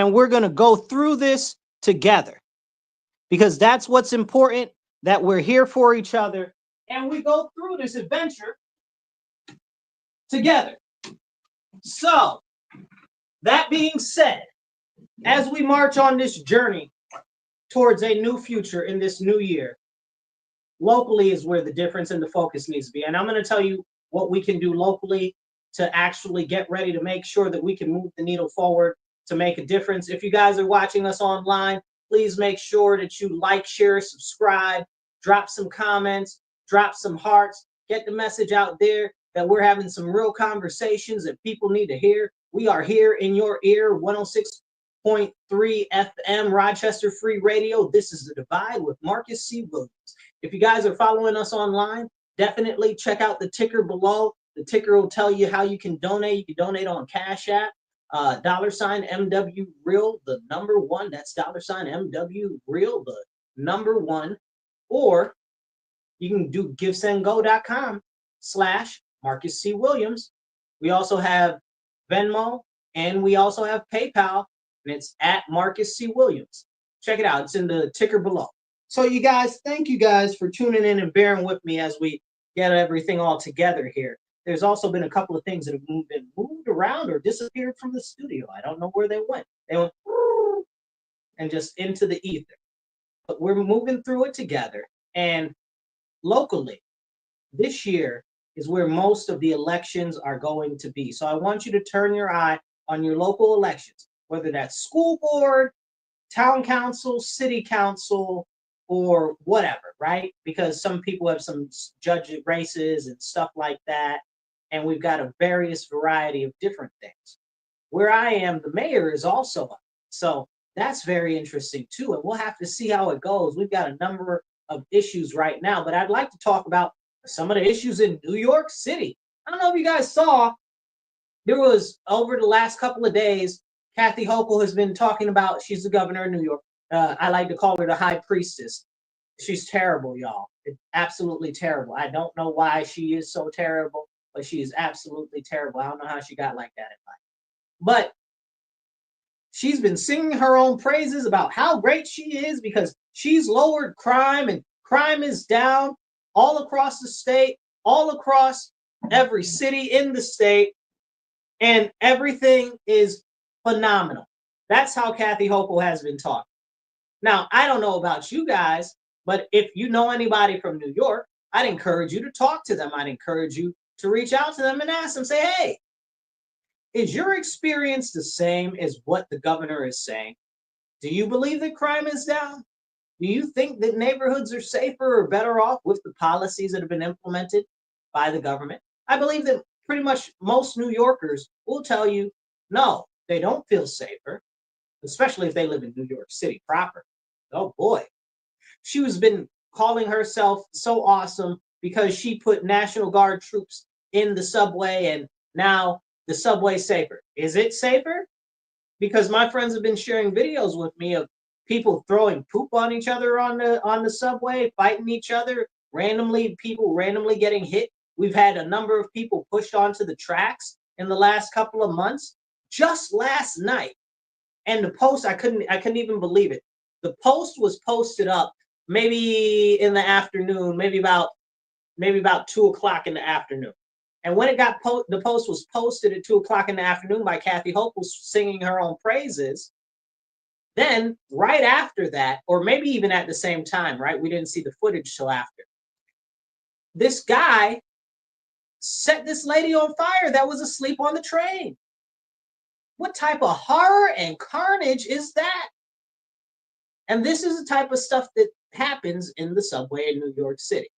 and we're going to go through this together, because that's what's important, that we're here for each other and we go through this adventure together. So, that being said, as we march on this journey towards a new future in this new year, locally is where the difference and the focus needs to be. And I'm going to tell you what we can do locally to actually get ready to make sure that we can move the needle forward to make a difference. If you guys are watching us online, please make sure that you like, share, subscribe, drop some comments, drop some hearts, get the message out there that we're having some real conversations that people need to hear. We are here in your ear, 106.3 FM, Rochester Free Radio. This is The Divide with Marcus C. Williams. If you guys are following us online, definitely check out the ticker below. The ticker will tell you how you can donate. You can donate on Cash App, $MW Real, the number one. That's $MW Real, the number one. Or you can do givesendgo.com/Marcus C. Williams. We also have Venmo, and we also have PayPal, and it's at Marcus C. Williams. Check it out. It's in the ticker below. So you guys, thank you guys for tuning in and bearing with me as we get everything all together here. There's also been a couple of things that have been moved around or disappeared from the studio. I don't know where they went. They went and just into the ether. But we're moving through it together. And locally, this year is where most of the elections are going to be. So I want you to turn your eye on your local elections, whether that's school board, town council, city council, or whatever, right? Because some people have some judge races and stuff like that. And we've got a various variety of different things. Where I am, the mayor is also up. So that's very interesting too. And we'll have to see how it goes. We've got a number of issues right now, but I'd like to talk about some of the issues in New York City. I don't know if you guys saw, there was over the last couple of days, Kathy Hochul has been talking about, she's the governor of New York. I like to call her the high priestess. She's terrible, y'all. It's absolutely terrible. I don't know why she is so terrible, but she is absolutely terrible. I don't know how she got like that in life. But she's been singing her own praises about how great she is because she's lowered crime, and crime is down all across the state, all across every city in the state, and everything is phenomenal. That's how Kathy Hochul has been talking. Now, I don't know about you guys, but if you know anybody from New York, I'd encourage you to talk to them. I'd encourage you to reach out to them and ask them, say, hey, is your experience the same as what the governor is saying? Do you believe that crime is down? Do you think that neighborhoods are safer or better off with the policies that have been implemented by the government? I believe that pretty much most New Yorkers will tell you, no, they don't feel safer, especially if they live in New York City proper. Oh boy. She has been calling herself so awesome because she put National Guard troops in the subway, and now the subway's safer. Is it safer? Because my friends have been sharing videos with me of people throwing poop on each other on the subway, fighting each other, people randomly getting hit. We've had a number of people pushed onto the tracks in the last couple of months. Just last night. And the post, I couldn't even believe it. The post was posted up maybe in the afternoon, maybe about 2:00 in the afternoon. And when it got the post was posted at 2:00 in the afternoon by Kathy Hochul singing her own praises. Then right after that, or maybe even at the same time, right? We didn't see the footage till after. This guy set this lady on fire that was asleep on the train. What type of horror and carnage is that? And this is the type of stuff that happens in the subway in New York City.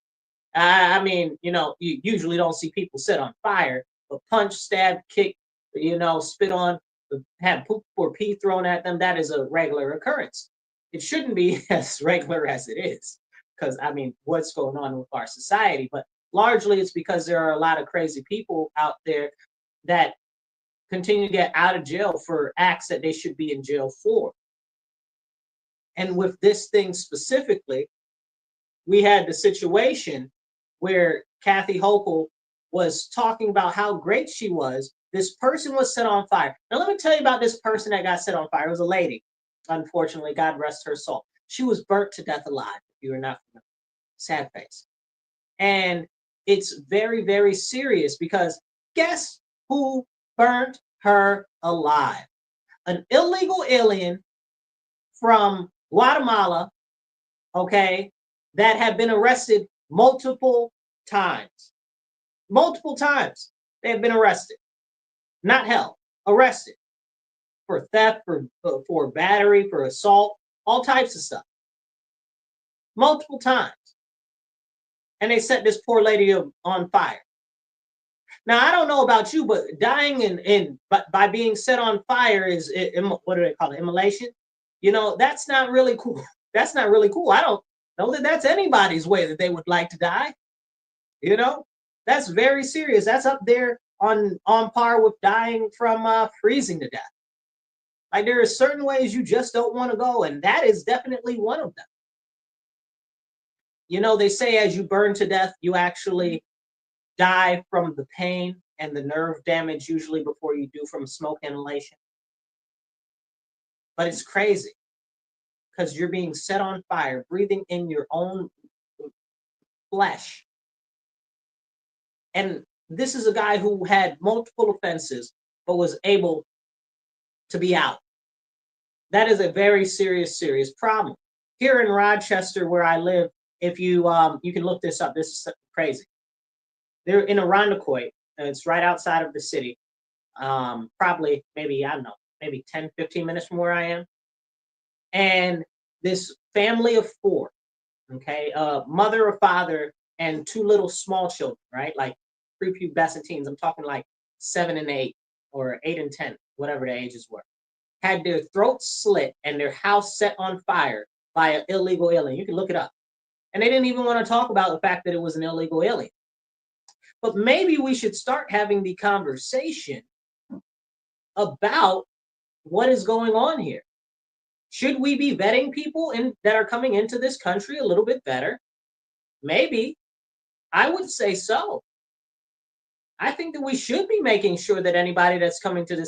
I mean, you usually don't see people set on fire, but punch, stab, kick, spit on, have poop or pee thrown at them, that is a regular occurrence. It shouldn't be as regular as it is, because, I mean, what's going on with our society? But largely it's because there are a lot of crazy people out there that continue to get out of jail for acts that they should be in jail for. And with this thing specifically, we had the situation where Kathy Hochul was talking about how great she was. This person was set on fire. Now, let me tell you about this person that got set on fire. It was a lady. Unfortunately, God rest her soul. She was burnt to death alive, if you are not familiar. Sad face. And it's very, very serious because guess who burnt her alive? An illegal alien from Guatemala, okay, that had been arrested multiple times. Multiple times they have been arrested. Not held, arrested for theft, for battery, for assault, all types of stuff. Multiple times. And they set this poor lady on fire. Now, I don't know about you, but dying by being set on fire is, what do they call it, immolation? You know, that's not really cool. That's not really cool. I don't know that that's anybody's way that they would like to die. You know, that's very serious. That's up there on par with dying from freezing to death. Like, there are certain ways you just don't want to go, and that is definitely one of them. You know, they say as you burn to death, you actually die from the pain and the nerve damage usually before you do from smoke inhalation. But it's crazy because you're being set on fire, breathing in your own flesh. And this is a guy who had multiple offenses but was able to be out. That is a very serious, serious problem. Here in Rochester, where I live, if you you can look this up. This is crazy. They're in Irondequoit, and it's right outside of the city. Probably, maybe, I don't know, maybe 10, 15 minutes from where I am. And this family of four, okay, mother, a father, and two little small children, right? Like prepubescent teens. I'm talking like 7 and 8 or 8 and 10, whatever the ages were. Had their throats slit and their house set on fire by an illegal alien. You can look it up. And they didn't even want to talk about the fact that it was an illegal alien. But maybe we should start having the conversation about what is going on here. Should we be vetting people that are coming into this country a little bit better? Maybe. I would say so. I think that we should be making sure that anybody that's coming to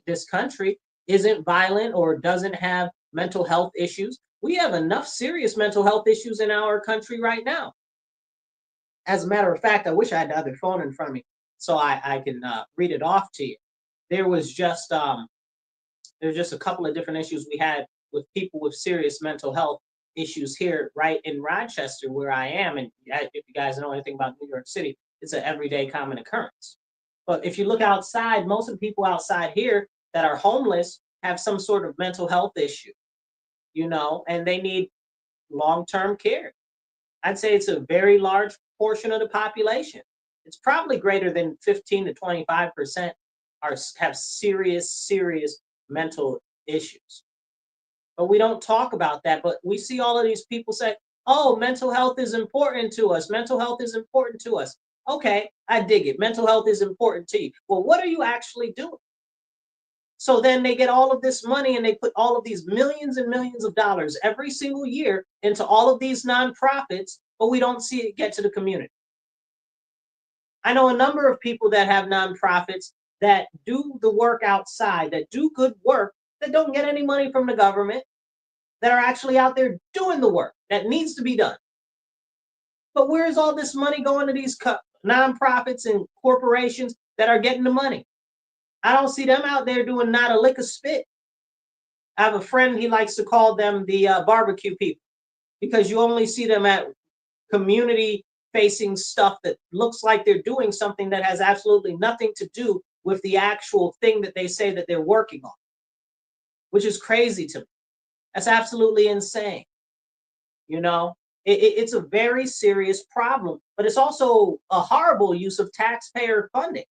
this country isn't violent or doesn't have mental health issues. We have enough serious mental health issues in our country right now. As a matter of fact, I wish I had the other phone in front of me so I can read it off to you. There was just a couple of different issues we had with people with serious mental health issues here right in Rochester, where I am. And if you guys know anything about New York City, it's an everyday common occurrence. But if you look outside, most of the people outside here that are homeless have some sort of mental health issue, you know, and they need long-term care. I'd say it's a very large portion of the population. It's probably greater than 15 to 25% have serious mental issues. But we don't talk about that. But we see all of these people say, oh, mental health is important to us. Mental health is important to us. Okay, I dig it. Mental health is important to you. Well, what are you actually doing? So then they get all of this money and they put all of these millions and millions of dollars every single year into all of these nonprofits, but we don't see it get to the community. I know a number of people that have nonprofits that do the work outside, that do good work, that don't get any money from the government, that are actually out there doing the work that needs to be done. But where is all this money going to these nonprofits and corporations that are getting the money? I don't see them out there doing not a lick of spit. I have a friend, he likes to call them the barbecue people, because you only see them at community facing stuff that looks like they're doing something that has absolutely nothing to do with the actual thing that they say that they're working on, which is crazy to me. That's absolutely insane. You know, it's a very serious problem, but it's also a horrible use of taxpayer funding.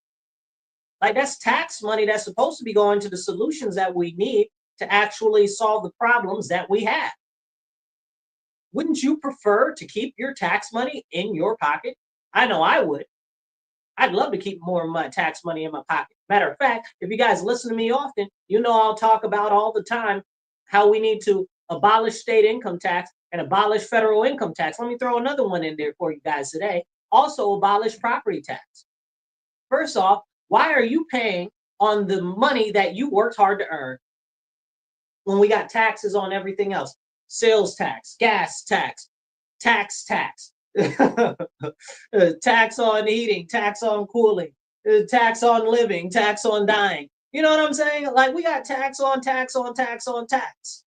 Like, that's tax money that's supposed to be going to the solutions that we need to actually solve the problems that we have. Wouldn't you prefer to keep your tax money in your pocket? I know I would. I'd love to keep more of my tax money in my pocket. Matter of fact, if you guys listen to me often, you know I'll talk about all the time how we need to abolish state income tax and abolish federal income tax. Let me throw another one in there for you guys today. Also abolish property tax. First off, why are you paying on the money that you worked hard to earn when we got taxes on everything else? Sales tax, gas tax, tax, tax on eating, tax on cooling, tax on living, tax on dying. You know what I'm saying? Like, we got tax on tax on tax on tax.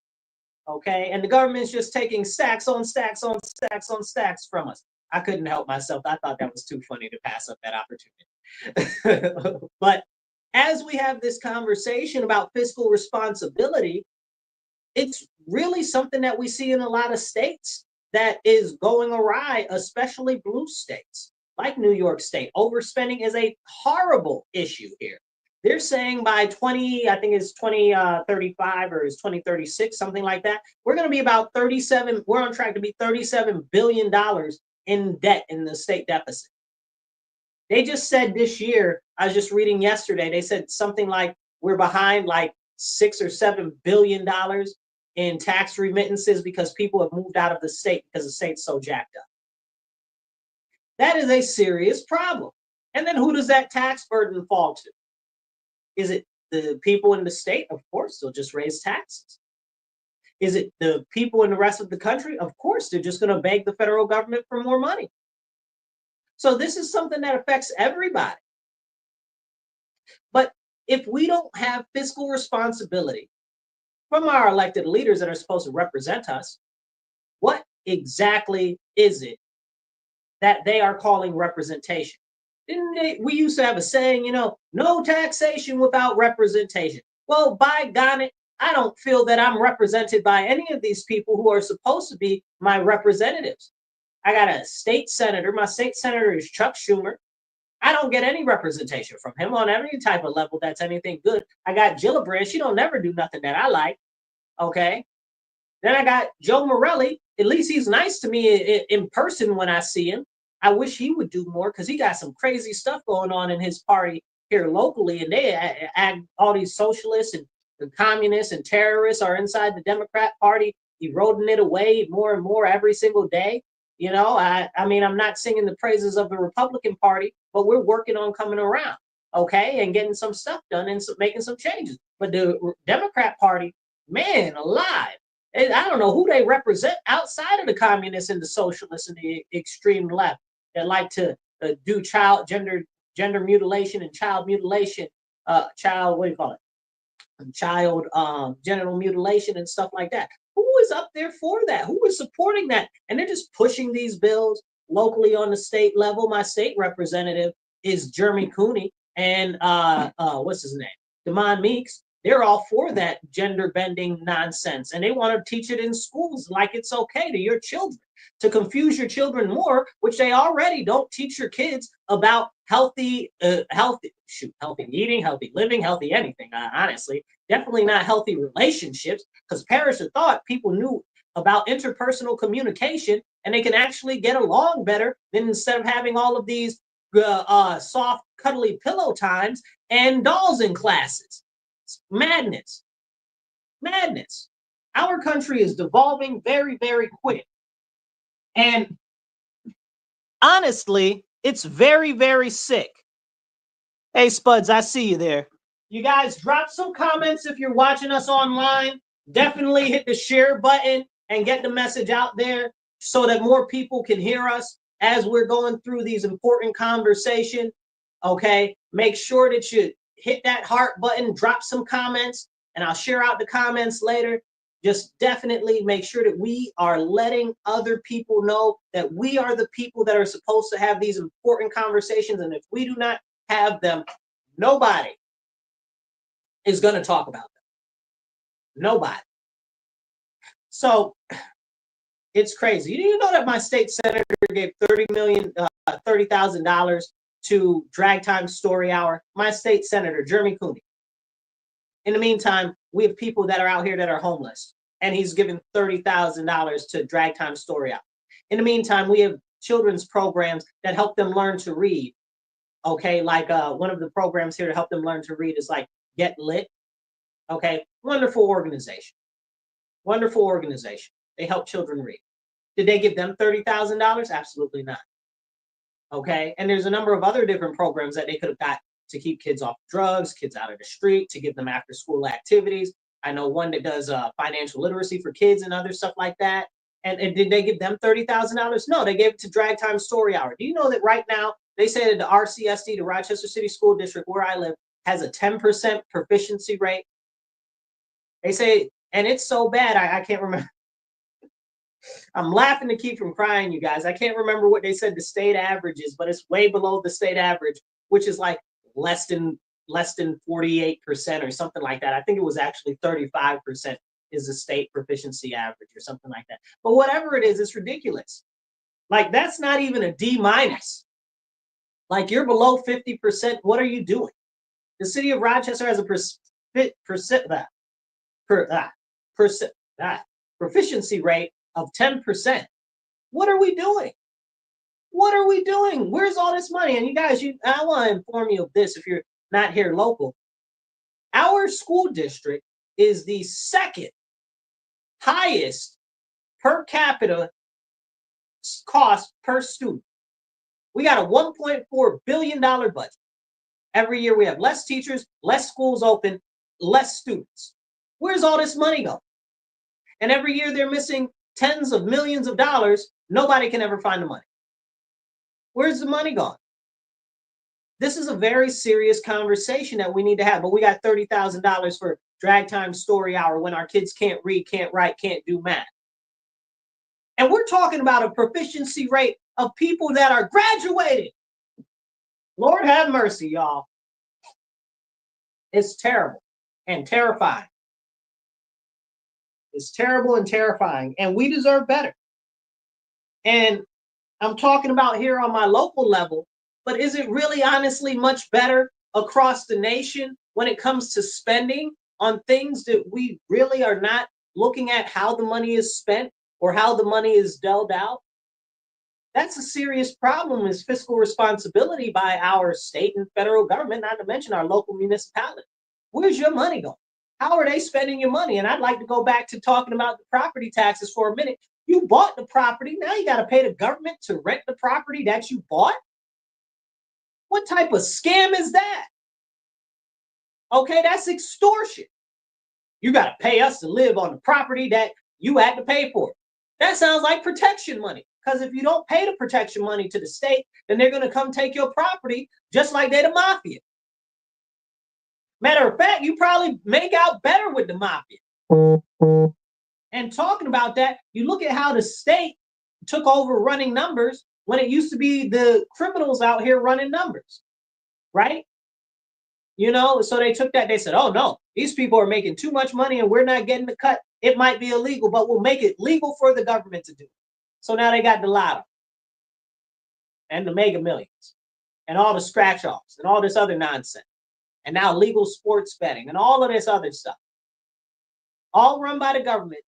Okay, and the government's just taking stacks on stacks on stacks on stacks from us. I couldn't help myself. I thought that was too funny to pass up that opportunity. But as we have this conversation about fiscal responsibility, it's really something that we see in a lot of states that is going awry, especially blue states like New York State. Overspending is a horrible issue here. They're saying by 2035 or is 2036, something like that, we're going to be about 37, we're on track to be $37 billion in debt in the state deficit. They just said this year, I was just reading yesterday, they said something like we're behind like $6 or $7 billion in tax remittances because people have moved out of the state because the state's so jacked up. That is a serious problem. And then who does that tax burden fall to? Is it the people in the state? Of course, they'll just raise taxes. Is it the people in the rest of the country? Of course, they're just going to beg the federal government for more money. So this is something that affects everybody. But if we don't have fiscal responsibility from our elected leaders that are supposed to represent us, what exactly is it that they are calling representation? We used to have a saying, no taxation without representation. Well, by God, I don't feel that I'm represented by any of these people who are supposed to be my representatives. I got a state senator. My state senator is Chuck Schumer. I don't get any representation from him on any type of level that's anything good. I got Gillibrand. She don't never do nothing that I like. Okay. Then I got Joe Morelli. At least he's nice to me in person when I see him. I wish he would do more because he got some crazy stuff going on in his party here locally. And they all these socialists and the communists and terrorists are inside the Democrat Party, eroding it away more and more every single day. I mean, I'm not singing the praises of the Republican Party, but we're working on coming around, okay, and getting some stuff done and making some changes. But the Democrat Party, man alive, I don't know who they represent outside of the communists and the socialists and the extreme left that like to do gender mutilation and child mutilation, child genital mutilation and stuff like that. Who is up there for that? Who is supporting that? And they're just pushing these bills locally on the state level. My state representative is Jeremy Cooney and what's his name? Damon Meeks. They're all for that gender bending nonsense. And they want to teach it in schools like it's okay to your children, to confuse your children more, which they already don't teach your kids about healthy eating, healthy living, healthy anything, honestly. Definitely not healthy relationships, because parents are thought people knew about interpersonal communication and they can actually get along better than instead of having all of these soft, cuddly pillow times and dolls in classes. It's madness. Madness. Our country is devolving very, very quick. And honestly, it's very, very sick. Hey, Spuds, I see you there. You guys drop some comments if you're watching us online. Definitely hit the share button and get the message out there so that more people can hear us as we're going through these important conversations. Okay, make sure that you hit that heart button, drop some comments, and I'll share out the comments later. Just definitely make sure that we are letting other people know that we are the people that are supposed to have these important conversations. And if we do not have them, nobody is going to talk about them. Nobody. So it's crazy. Do you know that my state senator gave $30,000 to Drag Time Story Hour? My state senator, Jeremy Cooney. In the meantime, we have people that are out here that are homeless, and he's given $30,000 to Drag Time Story Hour. In the meantime, we have children's programs that help them learn to read. Okay, like one of the programs here to help them learn to read is like Get Lit. Okay, wonderful organization. Wonderful organization. They help children read. Did they give them $30,000? Absolutely not. Okay. And there's a number of other different programs that they could have got to keep kids off drugs, kids out of the street, to give them after school activities. I know one that does financial literacy for kids and other stuff like that. And did they give them $30,000? No, they gave it to Drag Time Story Hour. Do you know that right now they say that the RCSD, the Rochester City School District, where I live, has a 10% proficiency rate? They say, and it's so bad, I can't remember. I'm laughing to keep from crying, you guys. I can't remember what they said the state average is, but it's way below the state average, which is like less than 48% or something like that. I think it was actually 35% is the state proficiency average or something like that. But whatever it is, it's ridiculous. Like, that's not even a D minus. Like, you're below 50%. What are you doing? The city of Rochester has a proficiency rate of 10%. What are we doing? What are we doing? Where's all this money? And you guys, I want to inform you of this if you're not here local. Our school district is the second highest per capita cost per student. We got a $1.4 billion budget. Every year we have less teachers, less schools open, less students. Where's all this money going? And every year they're missing tens of millions of dollars. Nobody can ever find the money. Where's the money gone? This is a very serious conversation that we need to have. But we got $30,000 for Drag Time Story Hour when our kids can't read, can't write, can't do math. And we're talking about a proficiency rate of people that are graduating. Lord have mercy, y'all. It's terrible and terrifying. It's terrible and terrifying. And we deserve better. And I'm talking about here on my local level, but is it really honestly much better across the nation when it comes to spending on things that we really are not looking at how the money is spent or how the money is dealt out? That's a serious problem, is fiscal responsibility by our state and federal government, not to mention our local municipality. Where's your money going? How are they spending your money? And I'd like to go back to talking about the property taxes for a minute. You bought the property. Now you got to pay the government to rent the property that you bought? What type of scam is that? Okay, that's extortion. You got to pay us to live on the property that you had to pay for. That sounds like protection money. Because if you don't pay the protection money to the state, then they're going to come take your property just like they're the mafia. Matter of fact, you probably make out better with the mafia. And talking about that, you look at how the state took over running numbers when it used to be the criminals out here running numbers, right? You know, so they took that, they said, oh no, these people are making too much money and we're not getting the cut. It might be illegal, but we'll make it legal for the government to do it. So now they got the lotto and the Mega Millions and all the scratch offs and all this other nonsense. And now legal sports betting and all of this other stuff. All run by the government,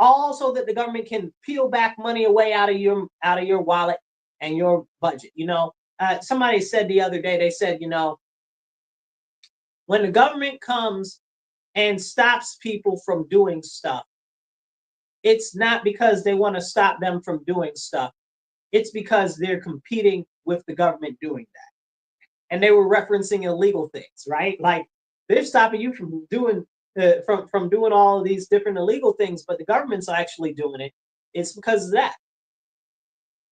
all so that the government can peel back money away out of your wallet and your budget. You know, somebody said the other day, they said, you know, when the government comes and stops people from doing stuff, it's not because they want to stop them from doing stuff. It's because they're competing with the government doing that. And they were referencing illegal things, right? Like, they're stopping you from doing from doing all of these different illegal things, but the government's actually doing it. It's because of that.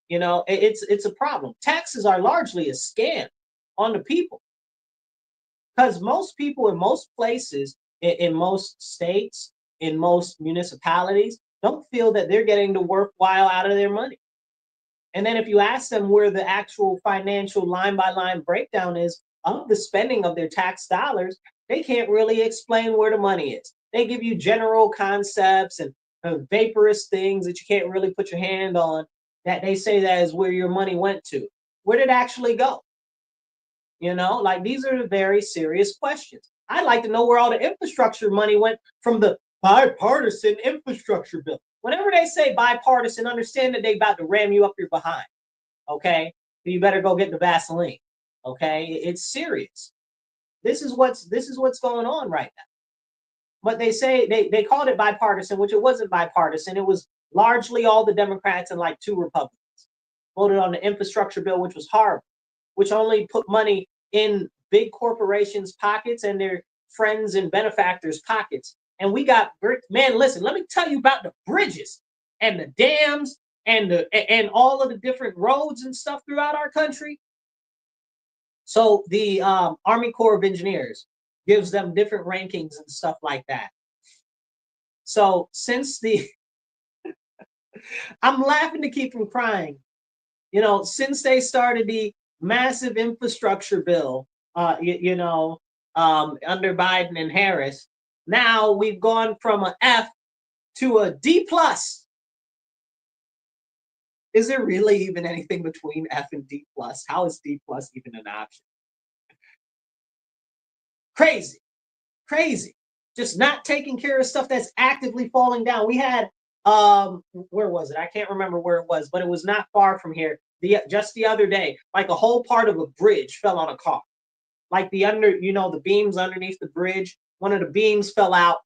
You know, it's a problem. Taxes are largely a scam on the people, because most people in most places, in most states, in most municipalities, don't feel that they're getting the worthwhile out of their money. And then if you ask them where the actual financial line-by-line breakdown is of the spending of their tax dollars, they can't really explain where the money is. They give you general concepts and vaporous things that you can't really put your hand on, that they say that is where your money went to. Where did it actually go? You know, like, these are very serious questions. I'd like to know where all the infrastructure money went from the bipartisan infrastructure bill. Whenever they say bipartisan, understand that they about to ram you up your behind. Okay, you better go get the Vaseline. Okay, it's serious. This is what's going on right now. But they say they called it bipartisan, which it wasn't bipartisan. It was largely all the Democrats and like 2 Republicans. voted on the infrastructure bill, which was horrible, which only put money in big corporations' pockets and their friends and benefactors' pockets. And we got, man, listen, let me tell you about the bridges and the dams and all of the different roads and stuff throughout our country. So the Army Corps of Engineers gives them different rankings and stuff like that. So since I'm laughing to keep from crying, since they started the massive infrastructure bill, under Biden and Harris, now we've gone from an F to a D plus. Is there really even anything between F and D plus? How is D plus even an option? Crazy. Just not taking care of stuff that's actively falling down. We had, where was it? I can't remember where it was, but it was not far from here. Just the other day, like a whole part of a bridge fell on a car. Like the beams underneath the bridge, one of the beams fell out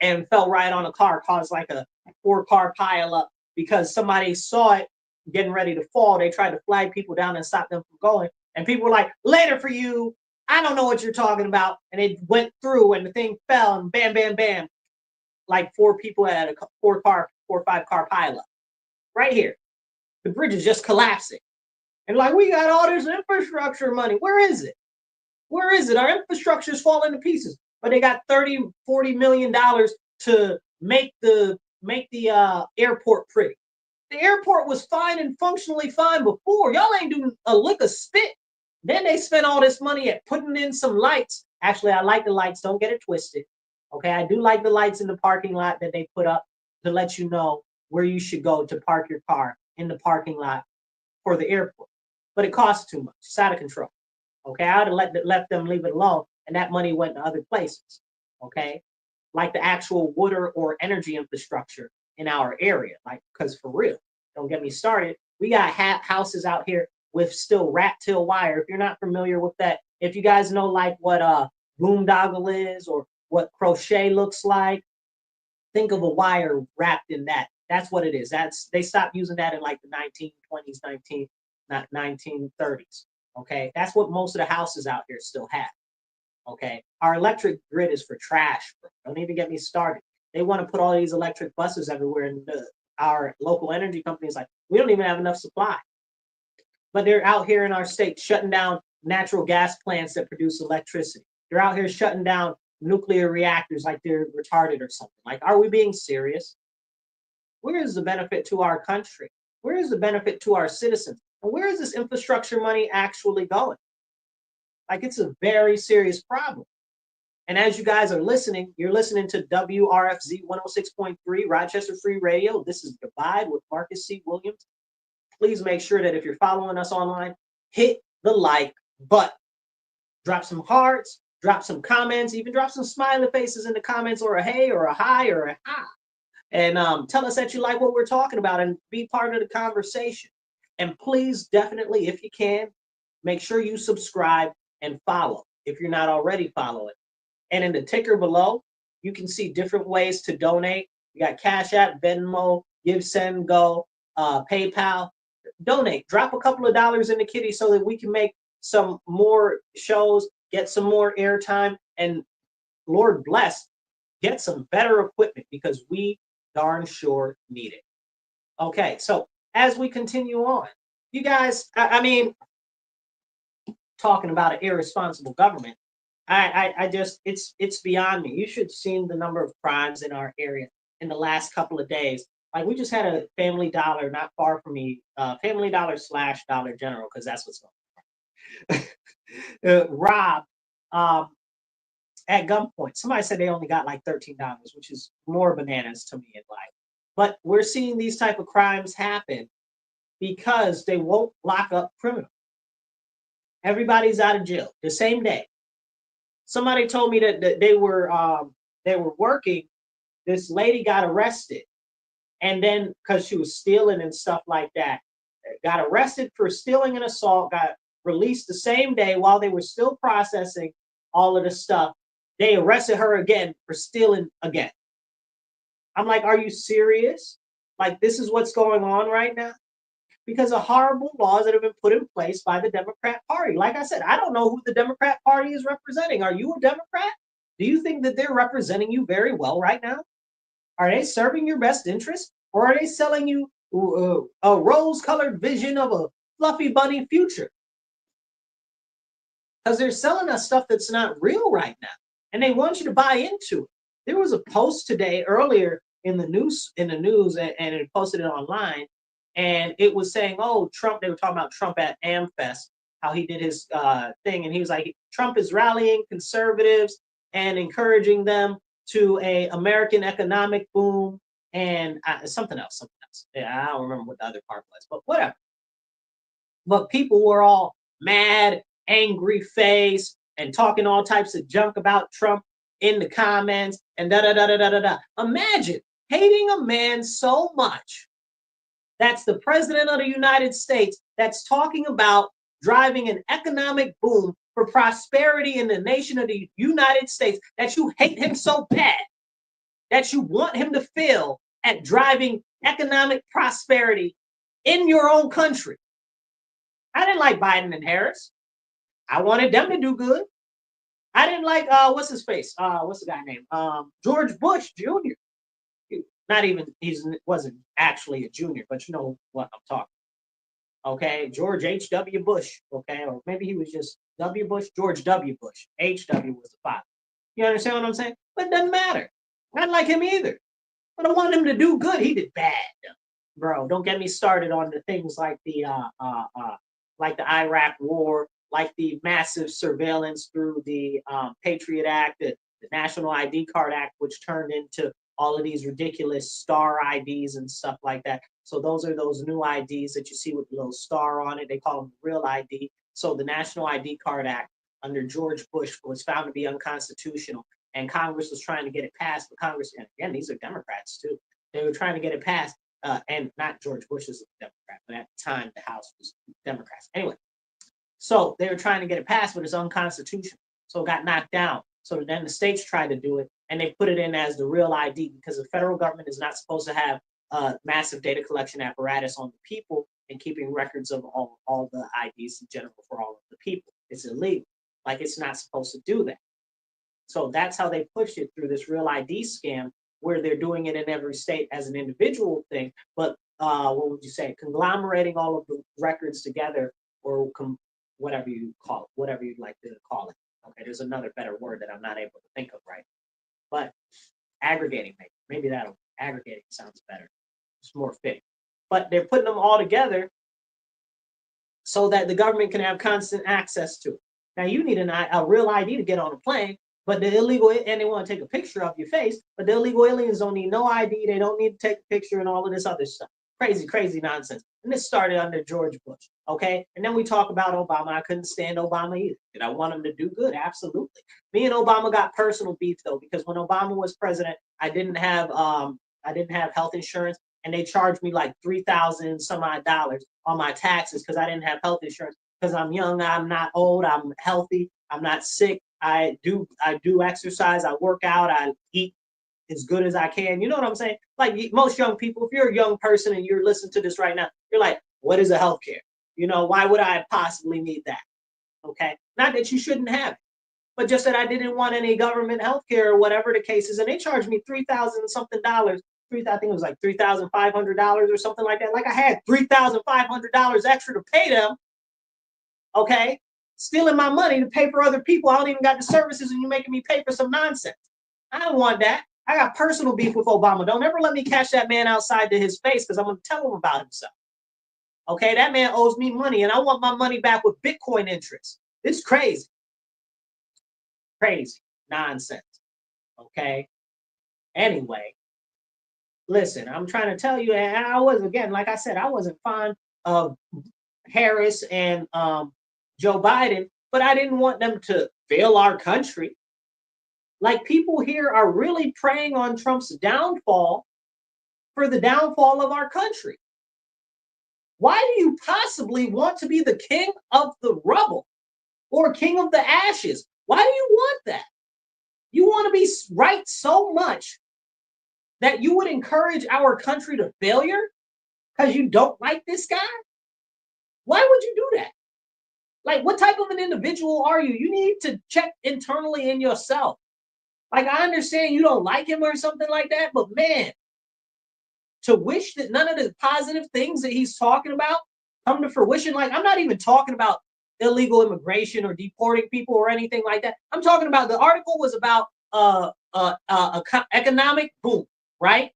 and fell right on a car, caused like a 4-car pileup because somebody saw it getting ready to fall. They tried to flag people down and stop them from going. And people were like, later for you. I don't know what you're talking about. And it went through and the thing fell and bam, bam, bam. Like 4 people had a 4 or 5 car pileup. Right here. The bridge is just collapsing. And like, we got all this infrastructure money. Where is it? Where is it? Our infrastructure is falling to pieces. But they got $30, $40 million to make the airport pretty. The airport was fine and functionally fine before. Y'all ain't doing a lick of spit. Then they spent all this money at putting in some lights. Actually, I like the lights. Don't get it twisted. Okay, I do like the lights in the parking lot that they put up to let you know where you should go to park your car in the parking lot for the airport. But it costs too much. It's out of control. Okay, I would have left them leave it alone, and that money went to other places. Okay, like the actual water or energy infrastructure in our area. Like, because for real, don't get me started. We got houses out here with still rat tail wire. If you're not familiar with that, if you guys know like what boondoggle is or what crochet looks like, think of a wire wrapped in that. That's what it is. They stopped using that in like the 1920s, 1930s. Okay, that's what most of the houses out here still have. Okay, our electric grid is for trash, bro. Don't even get me started. They want to put all these electric buses everywhere, and our local energy companies like, we don't even have enough supply. But they're out here in our state shutting down natural gas plants that produce electricity. They're out here shutting down nuclear reactors like they're retarded or something. Like, are we being serious? Where is the benefit to our country? Where is the benefit to our citizens? And where is this infrastructure money actually going? Like, it's a very serious problem. And as you guys are listening, you're listening to WRFZ 106.3 Rochester Free Radio. This is Divide with Marcus C. Williams. Please make sure that if you're following us online, hit the like button. Drop some hearts, drop some comments, even drop some smiley faces in the comments, or a hey, or a hi, or a ha. And tell us that you like what we're talking about and be part of the conversation. And please, definitely, if you can, make sure you subscribe and follow if you're not already following. And in the ticker below, you can see different ways to donate. You got Cash App, Venmo, Give, Send, Go, PayPal. Donate. Drop a couple of dollars in the kitty so that we can make some more shows, get some more airtime, and Lord bless, get some better equipment because we darn sure need it. Okay, so as we continue on, you guys, I mean, talking about an irresponsible government, I just, it's beyond me. You should have seen the number of crimes in our area in the last couple of days. Like, we just had a Family Dollar not far from me, Family Dollar / Dollar General, because that's what's going on. Robbed at gunpoint. Somebody said they only got like $13, which is more bananas to me in life. But we're seeing these type of crimes happen because they won't lock up criminals. Everybody's out of jail the same day. Somebody told me that they were working. This lady got arrested, and then because she was stealing and stuff like that, got arrested for stealing and assault, got released the same day while they were still processing all of the stuff. They arrested her again for stealing again. I'm like, are you serious? Like, this is what's going on right now? because of horrible laws that have been put in place by the Democrat Party. Like I said, I don't know who the Democrat Party is representing. Are you a Democrat? Do you think that they're representing you very well right now? Are they serving your best interest? Or are they selling you a rose-colored vision of a fluffy bunny future? Because they're selling us stuff that's not real right now. And they want you to buy into it. There was a post today earlier in the news, and it posted it online, and it was saying, oh, Trump, they were talking about Trump at AmFest, how he did his thing, and he was like, Trump is rallying conservatives and encouraging them to a American economic boom and something else. Yeah, I don't remember what the other part was, but whatever. But people were all mad, angry face, and talking all types of junk about Trump in the comments and da da da da da da da. Imagine hating a man so much that's the president of the United States that's talking about driving an economic boom for prosperity in the nation of the United States, that you hate him so bad that you want him to fail at driving economic prosperity in your own country. I didn't like Biden and Harris. I wanted them to do good. I didn't like what's his face? What's the guy name? George Bush Jr. Not even wasn't actually a junior, but you know what I'm talking. Okay, George H.W. Bush. Okay, or maybe he was just W. Bush, George W. Bush. H.W. was the father. You understand what I'm saying? But it doesn't matter. I didn't like him either. But I want him to do good. He did bad, bro. Don't get me started on the things like the Iraq War, like the massive surveillance through the Patriot Act, the National ID Card Act, which turned into all of these ridiculous star IDs and stuff like that. So those are those new IDs that you see with the little star on it. They call them real ID. So the National ID Card Act under George Bush was found to be unconstitutional, and Congress was trying to get it passed. But Congress, and again, these are Democrats too. They were trying to get it passed, and not George Bush is a Democrat, but at the time the House was Democrats. Anyway, so they were trying to get it passed, but it's unconstitutional. So it got knocked down. So then the states tried to do it, and they put it in as the real ID, because the federal government is not supposed to have a massive data collection apparatus on the people and keeping records of all the IDs in general for all of the people. It's illegal. Like, it's not supposed to do that. So that's how they pushed it through this real ID scam, where they're doing it in every state as an individual thing, but what would you say, conglomerating all of the records together, or whatever you call it, whatever you'd like to call it. Okay, there's another better word that I'm not able to think of right now. But aggregating, maybe that'll, aggregating sounds better. It's more fitting. But they're putting them all together so that the government can have constant access to it. Now, you need a real ID to get on a plane, but the illegal, and they want to take a picture of your face, but the illegal aliens don't need no ID. They don't need to take a picture and all of this other stuff. Crazy, crazy nonsense. And this started under George Bush, okay? And then we talk about Obama. I couldn't stand Obama either. Did I want him to do good? Absolutely. Me and Obama got personal beef, though, because when Obama was president, I didn't have health insurance, and they charged me like $3,000 some odd dollars on my taxes because I didn't have health insurance. Because I'm young, I'm not old, I'm healthy, I'm not sick. I do exercise, I work out, I eat as good as I can. You know what I'm saying? Like most young people, if you're a young person and you're listening to this right now, you're like, what is a healthcare? You know, why would I possibly need that? Okay. Not that you shouldn't have it, but just that I didn't want any government healthcare or whatever the case is. And they charged me $3,000 something dollars. I think it was like $3,500 or something like that. Like I had $3,500 extra to pay them. Okay. Stealing my money to pay for other people. I don't even got the services and you're making me pay for some nonsense. I don't want that. I got personal beef with Obama. Don't ever let me catch that man outside to his face, because I'm going to tell him about himself. Okay, that man owes me money, and I want my money back with Bitcoin interest. It's crazy. Crazy. Nonsense. Okay? Anyway, listen, I'm trying to tell you, and I was, again, like I said, I wasn't fond of Harris and Joe Biden, but I didn't want them to fail our country. Like, people here are really preying on Trump's downfall for the downfall of our country. Why do you possibly want to be the king of the rubble or king of the ashes? Why do you want that? You want to be right so much that you would encourage our country to failure because you don't like this guy? Why would you do that? Like, what type of an individual are you? You need to check internally in yourself. Like, I understand you don't like him or something like that, but man, to wish that none of the positive things that he's talking about come to fruition. Like, I'm not even talking about illegal immigration or deporting people or anything like that. I'm talking about, the article was about economic boom, right?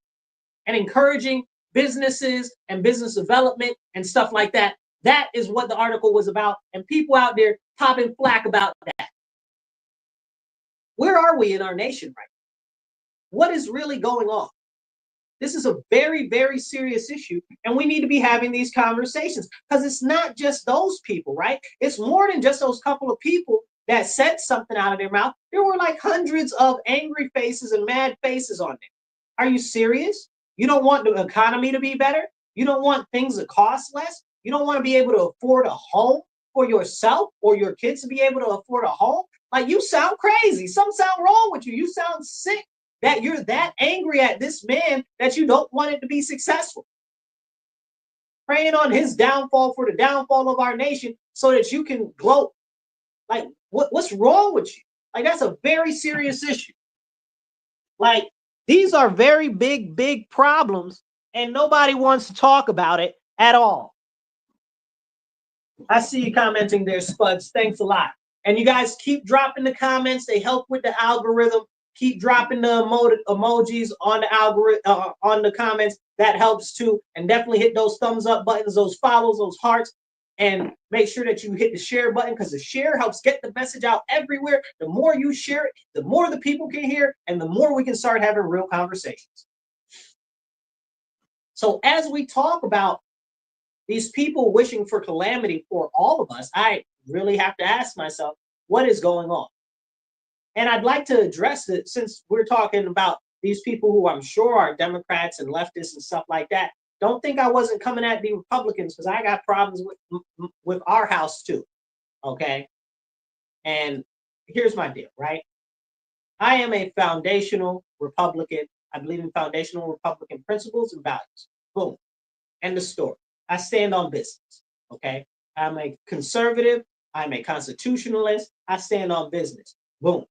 And encouraging businesses and business development and stuff like that. That is what the article was about. And people out there popping flack about that. Where are we in our nation right now? What is really going on? This is a very, very serious issue, and we need to be having these conversations, because it's not just those people, right? It's more than just those couple of people that said something out of their mouth. There were like hundreds of angry faces and mad faces on there. Are you serious? You don't want the economy to be better? You don't want things to cost less? You don't want to be able to afford a home for yourself or your kids to be able to afford a home? Like, you sound crazy. Something sound wrong with you. You sound sick that you're that angry at this man that you don't want it to be successful. Praying on his downfall for the downfall of our nation so that you can gloat. Like, what's wrong with you? Like, that's a very serious issue. Like, these are very big, big problems, and nobody wants to talk about it at all. I see you commenting there, Spuds. Thanks a lot. And you guys keep dropping the comments. They help with the algorithm. Keep dropping the emojis on the algorithm, on the comments. That helps too. And definitely hit those thumbs up buttons, those follows, those hearts. And make sure that you hit the share button, because the share helps get the message out everywhere. The more you share it, the more the people can hear, and the more we can start having real conversations. So as we talk about these people wishing for calamity for all of us, I really have to ask myself, what is going on? And I'd like to address it, since we're talking about these people who I'm sure are Democrats and leftists and stuff like that. Don't think I wasn't coming at the Republicans, because I got problems with our house too, okay? And here's my deal, right? I am a foundational Republican. I believe in foundational Republican principles and values. Boom. End of story. I stand on business, okay? I'm a conservative. I'm a constitutionalist. I stand on business. Boom.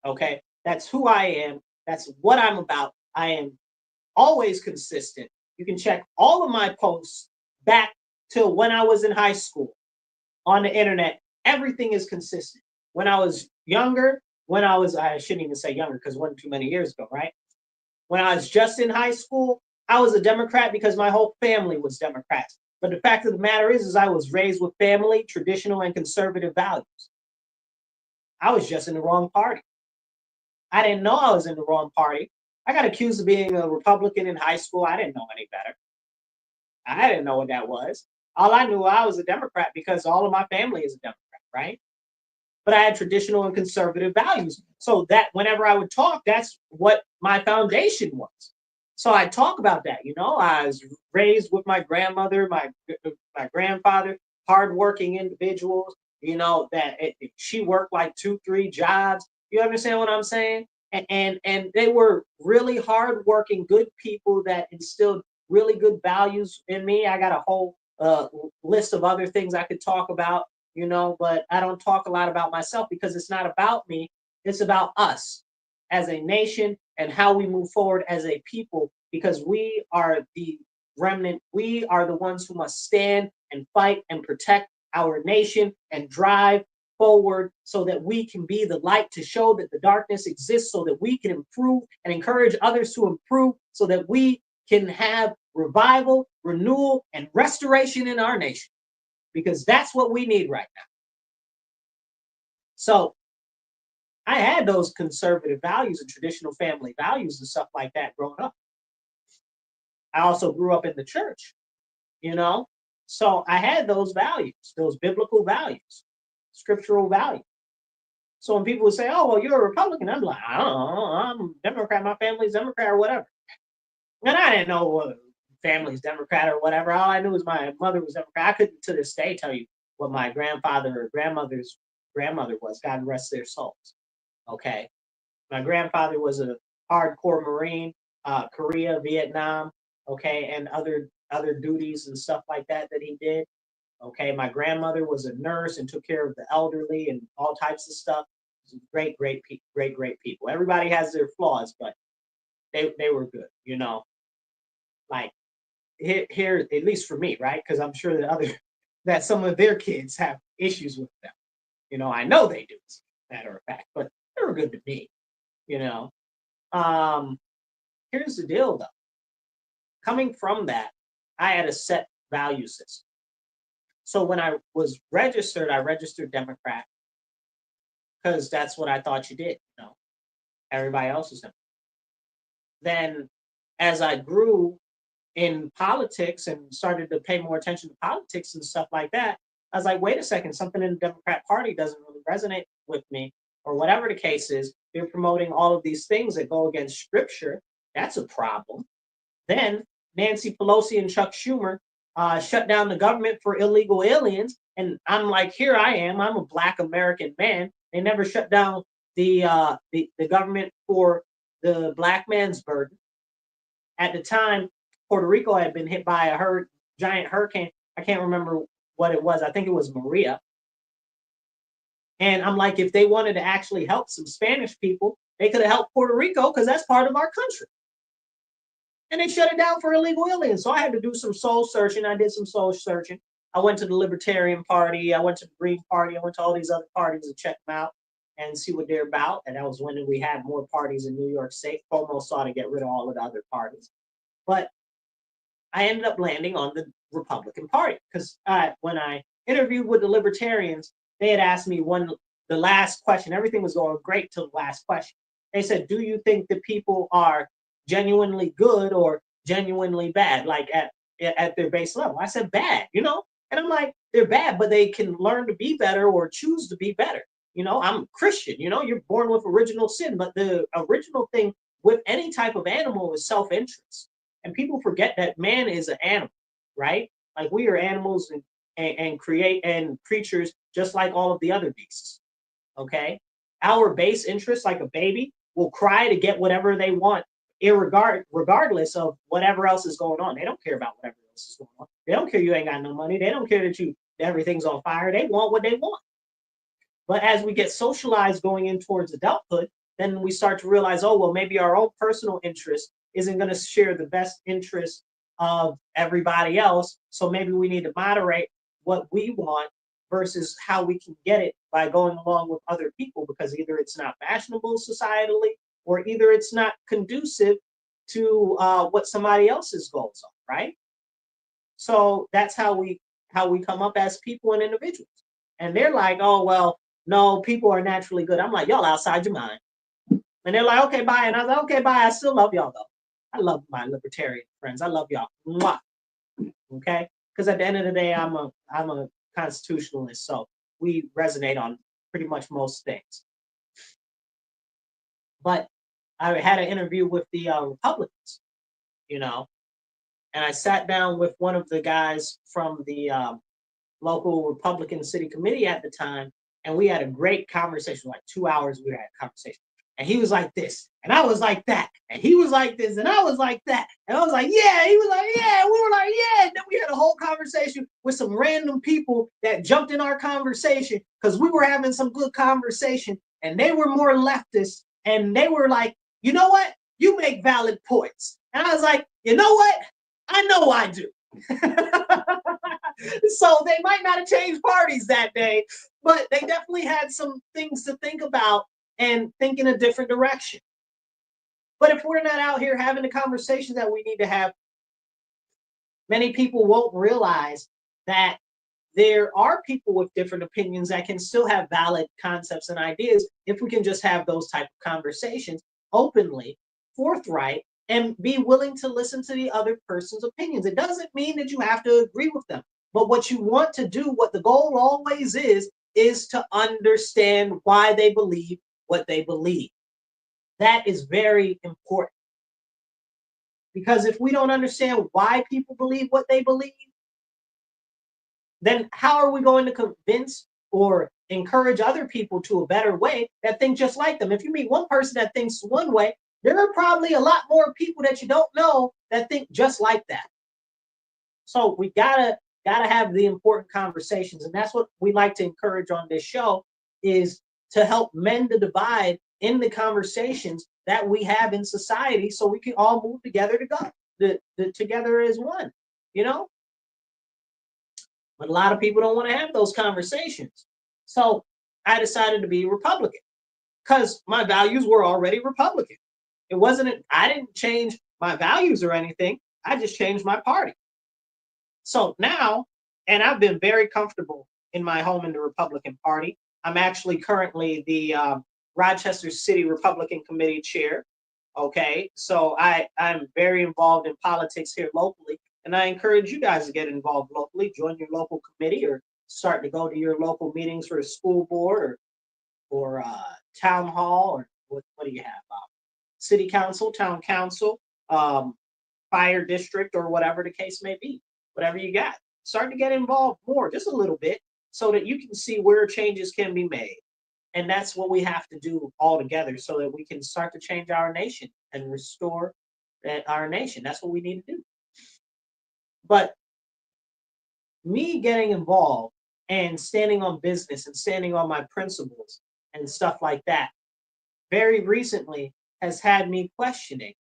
Okay? That's who I am. That's what I'm about. I am always consistent. You can check all of my posts back till when I was in high school on the internet. Everything is consistent. When I was younger, I shouldn't even say younger, because it wasn't too many years ago, right? When I was just in high school, I was a Democrat because my whole family was Democrats. But the fact of the matter is I was raised with family, traditional, and conservative values. I was just in the wrong party. I didn't know I was in the wrong party. I got accused of being a Republican in high school. I didn't know any better. I didn't know what that was. All I knew, I was a Democrat because all of my family is a Democrat, right? But I had traditional and conservative values. So that whenever I would talk, that's what my foundation was. So I talk about that. I was raised with my grandmother, my grandfather, hardworking individuals, she worked like 2-3 jobs. You understand what I'm saying? And they were really hardworking, good people that instilled really good values in me. I got a whole list of other things I could talk about, but I don't talk a lot about myself, because it's not about me. It's about us as a nation and how we move forward as a people, because we are the remnant. We are the ones who must stand and fight and protect our nation and drive forward, so that we can be the light to show that the darkness exists, so that we can improve and encourage others to improve, so that we can have revival, renewal, and restoration in our nation, because that's what we need right now. So I had those conservative values and traditional family values and stuff like that growing up. I also grew up in the church, so I had those values, those biblical values, scriptural values. So when people would say, "Oh, well, you're a Republican," I'm like, "I don't know, I'm a Democrat. My family's Democrat or whatever." And I didn't know what family's Democrat or whatever. All I knew was my mother was Democrat. I couldn't to this day tell you what my grandfather or grandmother's grandmother was. God rest their souls. Okay. My grandfather was a hardcore Marine, Korea, Vietnam, okay, and other duties and stuff like that he did. Okay, my grandmother was a nurse and took care of the elderly and all types of stuff. Great, great, great people. Everybody has their flaws, but they were good. You know, like here at least for me, right? Because I'm sure that some of their kids have issues with them. You know, I know they do, as a matter of fact, but they were good to me. You know, um, here's the deal though. Coming from that, I had a set value system. So when I was registered, I registered Democrat because that's what I thought you did. You know, everybody else is Democrat. Then, as I grew in politics and started to pay more attention to politics and stuff like that, I was like, wait a second, something in the Democrat Party doesn't really resonate with me, or whatever the case is. They're promoting all of these things that go against scripture. That's a problem. Then Nancy Pelosi and Chuck Schumer shut down the government for illegal aliens. And I'm like, here I am. I'm a Black American man. They never shut down the government for the Black man's burden. At the time, Puerto Rico had been hit by a giant hurricane. I can't remember what it was. I think it was Maria. And I'm like, if they wanted to actually help some Spanish people, they could have helped Puerto Rico because that's part of our country. And they shut it down for illegal aliens. So I had to do some soul searching. I did some soul searching. I went to the Libertarian Party. I went to the Green Party. I went to all these other parties to check them out and see what they're about. And that was when we had more parties in New York State. Cuomo sought to get rid of all of the other parties. But I ended up landing on the Republican Party because when I interviewed with the Libertarians, they had asked me the last question. Everything was going great till the last question. They said, do you think that people are genuinely good or genuinely bad, like at their base level? I said bad, you know, and I'm like, they're bad, but they can learn to be better or choose to be better. You know, I'm Christian, you know, you're born with original sin, but the original thing with any type of animal is self-interest. And people forget that man is an animal, right? Like we are animals and creatures just like all of the other beasts. Okay. Our base interest, like a baby, will cry to get whatever they want, regardless of whatever else is going on. They don't care about whatever else is going on. They don't care you ain't got no money. They don't care that everything's on fire. They want what they want. But as we get socialized going in towards adulthood, then we start to realize, oh, well, maybe our own personal interest isn't going to share the best interest of everybody else. So maybe we need to moderate what we want versus how we can get it by going along with other people, because either it's not fashionable societally or either it's not conducive to what somebody else's goals are, right? So that's how we come up as people and individuals. And they're like, oh, well, no, people are naturally good. I'm like, y'all outside your mind. And they're like, okay, bye. And I was like, okay, bye. I still love y'all, though. I love my libertarian friends. I love y'all. Mwah. Okay? Because at the end of the day, I'm a constitutionalist. So we resonate on pretty much most things. But I had an interview with the Republicans, you know, and I sat down with one of the guys from the local Republican city committee at the time, and we had a great conversation, like 2 hours we had a conversation. And he was like this, and I was like that, and he was like this, and I was like that, and I was like, yeah, he was like, yeah, we were like, yeah, and then we had a whole conversation with some random people that jumped in our conversation because we were having some good conversation, and they were more leftist, and they were like, you know what, you make valid points, and I was like, you know what, I know I do. So they might not have changed parties that day, but they definitely had some things to think about and think in a different direction. But if we're not out here having the conversation that we need to have, many people won't realize that there are people with different opinions that can still have valid concepts and ideas if we can just have those type of conversations openly, forthright, and be willing to listen to the other person's opinions. It doesn't mean that you have to agree with them. But what you want to do, what the goal always is to understand why they believe what they believe. That is very important. Because if we don't understand why people believe what they believe, then how are we going to convince or encourage other people to a better way that think just like them? If you meet one person that thinks one way, there are probably a lot more people that you don't know that think just like that. So we gotta got to have the important conversations. And that's what we like to encourage on this show, is to help mend the divide in the conversations that we have in society, so we can all move together to go together as one, you know. But a lot of people don't want to have those conversations. So I decided to be Republican because my values were already Republican. It wasn't, I didn't change my values or anything. I just changed my party. So now, and I've been very comfortable in my home in the Republican Party. I'm actually currently the Rochester City Republican Committee chair. Okay, so I'm very involved in politics here locally, and I encourage you guys to get involved locally. Join your local committee, or start to go to your local meetings for a school board or town hall, or what do you have? City council, town council, fire district, or whatever the case may be. Whatever you got, start to get involved more, just a little bit, so that you can see where changes can be made. And that's what we have to do all together, so that we can start to change our nation and restore our nation. That's what we need to do. But me getting involved and standing on business and standing on my principles and stuff like that, very recently has had me questioning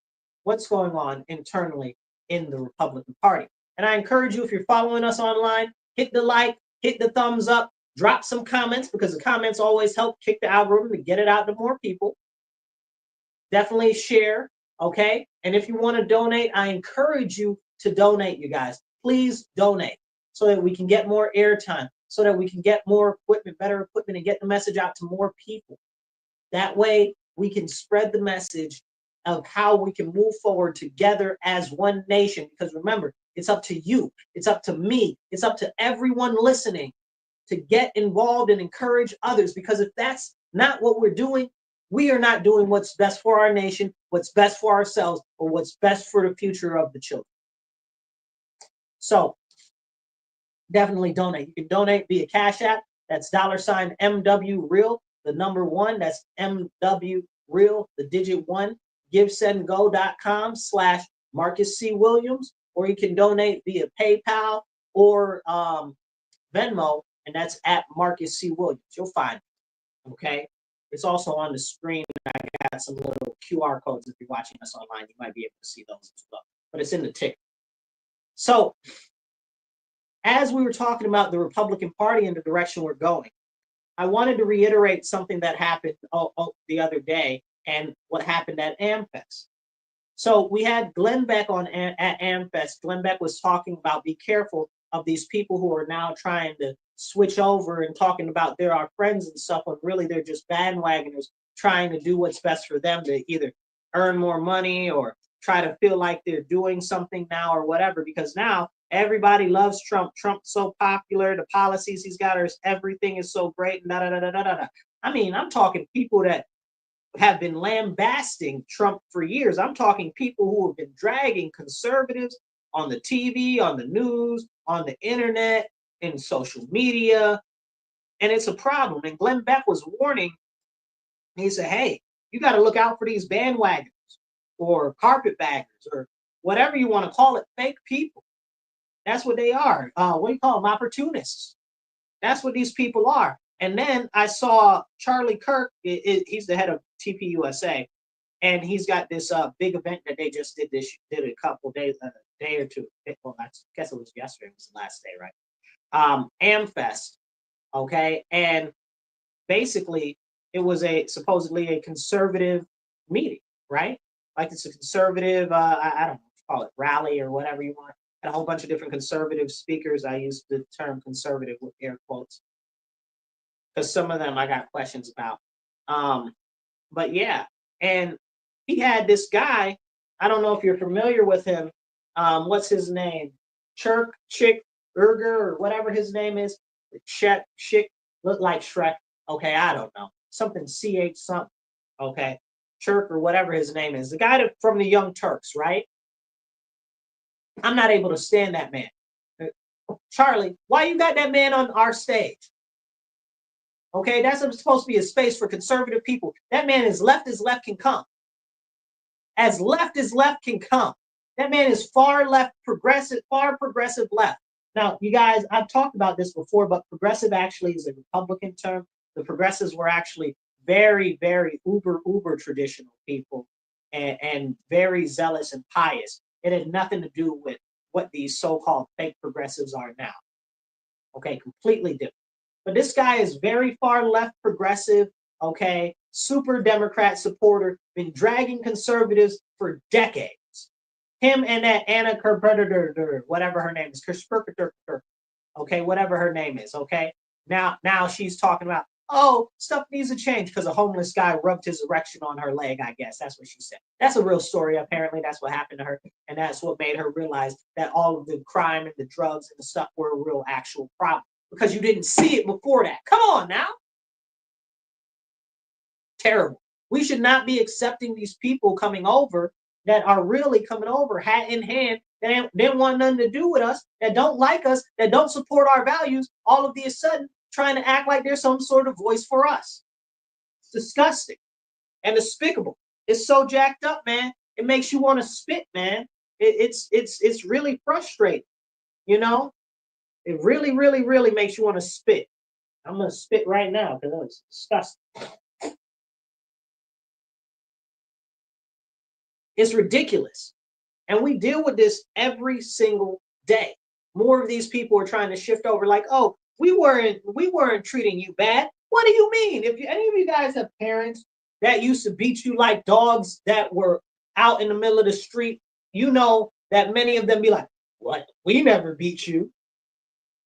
what's going on internally in the Republican Party. And I encourage you, if you're following us online, hit the like, hit the thumbs up, drop some comments, because the comments always help kick the algorithm to get it out to more people. Definitely share, okay? And if you want to donate, I encourage you to donate, you guys. Please donate, so that we can get more airtime, so that we can get more equipment, better equipment, and get the message out to more people. That way, we can spread the message of how we can move forward together as one nation. Because remember, it's up to you, it's up to me, it's up to everyone listening to get involved and encourage others. Because if that's not what we're doing, we are not doing what's best for our nation, what's best for ourselves, or what's best for the future of the children. So definitely donate. You can donate via Cash App. That's $MW Real, the number 1. That's MW Real, the digit 1. GiveSendGo.com/Marcus C. Williams, or you can donate via PayPal or Venmo, and that's at Marcus C. Williams. You'll find it. Okay. It's also on the screen. I got some little QR codes. If you're watching us online, you might be able to see those as well. But it's in the ticker. So, as we were talking about the Republican Party and the direction we're going, I wanted to reiterate something that happened the other day, and what happened at AmFest. So we had Glenn Beck on at AmFest. Glenn Beck was talking about, be careful of these people who are now trying to switch over and talking about they're our friends and stuff, when really they're just bandwagoners trying to do what's best for them to either earn more money or try to feel like they're doing something now or whatever. Because now everybody loves Trump. Trump's so popular. The policies he's got, everything is so great. Da, da, da, da, da, da. I mean, I'm talking people that have been lambasting Trump for years. I'm talking people who have been dragging conservatives on the TV, on the news, on the internet, in social media. And it's a problem. And Glenn Beck was warning. He said, hey, you got to look out for these bandwagons or carpetbaggers or whatever you want to call it, fake people. That's what they are. What do you call them? Opportunists. That's what these people are. And then I saw Charlie Kirk. He's the head of TPUSA, and he's got this big event that they just did a couple days, a day or two. Well, I guess it was yesterday. It was the last day, right? AmFest. Okay, and basically it was supposedly a conservative meeting, right? Like it's a conservative. I don't know, call it rally or whatever you want. And a whole bunch of different conservative speakers. I use the term conservative with air quotes, because some of them I got questions about. But yeah, and he had this guy, I don't know if you're familiar with him. What's his name? Chick Burger or whatever his name is. Chick, look like Shrek. Okay, I don't know. Something CH something. Okay, Chirk or whatever his name is. The guy from the Young Turks, right? I'm not able to stand that man. Charlie, why you got that man on our stage? Okay, that's supposed to be a space for conservative people. That man is left as left can come. As left can come. That man is far progressive left. Now, you guys, I've talked about this before, but progressive actually is a Republican term. The progressives were actually very, very uber traditional people and very zealous and pious. It had nothing to do with what these so-called fake progressives are now. Okay, completely different. But this guy is very far left progressive, okay, super Democrat supporter, been dragging conservatives for decades. Him and that Anna Kerber, whatever her name is, okay, whatever her name is, okay. Now she's talking about, oh, stuff needs to change because a homeless guy rubbed his erection on her leg, I guess. That's what she said. That's a real story. Apparently, that's what happened to her. And that's what made her realize that all of the crime and the drugs and the stuff were a real actual problem because you didn't see it before that. Come on now. Terrible. We should not be accepting these people coming over that are really coming over hat in hand, that didn't want nothing to do with us, that don't like us, that don't support our values, all of a sudden trying to act like there's some sort of voice for us. It's disgusting and despicable. It's so jacked up, man. It makes you want to spit, man. It's really frustrating, you know? It really makes you want to spit. I'm gonna spit right now because it's disgusting. It's ridiculous. And we deal with this every single day. More of these people are trying to shift over like, oh, we weren't treating you bad. What do you mean? If any of you guys have parents that used to beat you like dogs that were out in the middle of the street, you know that many of them be like, what? We never beat you.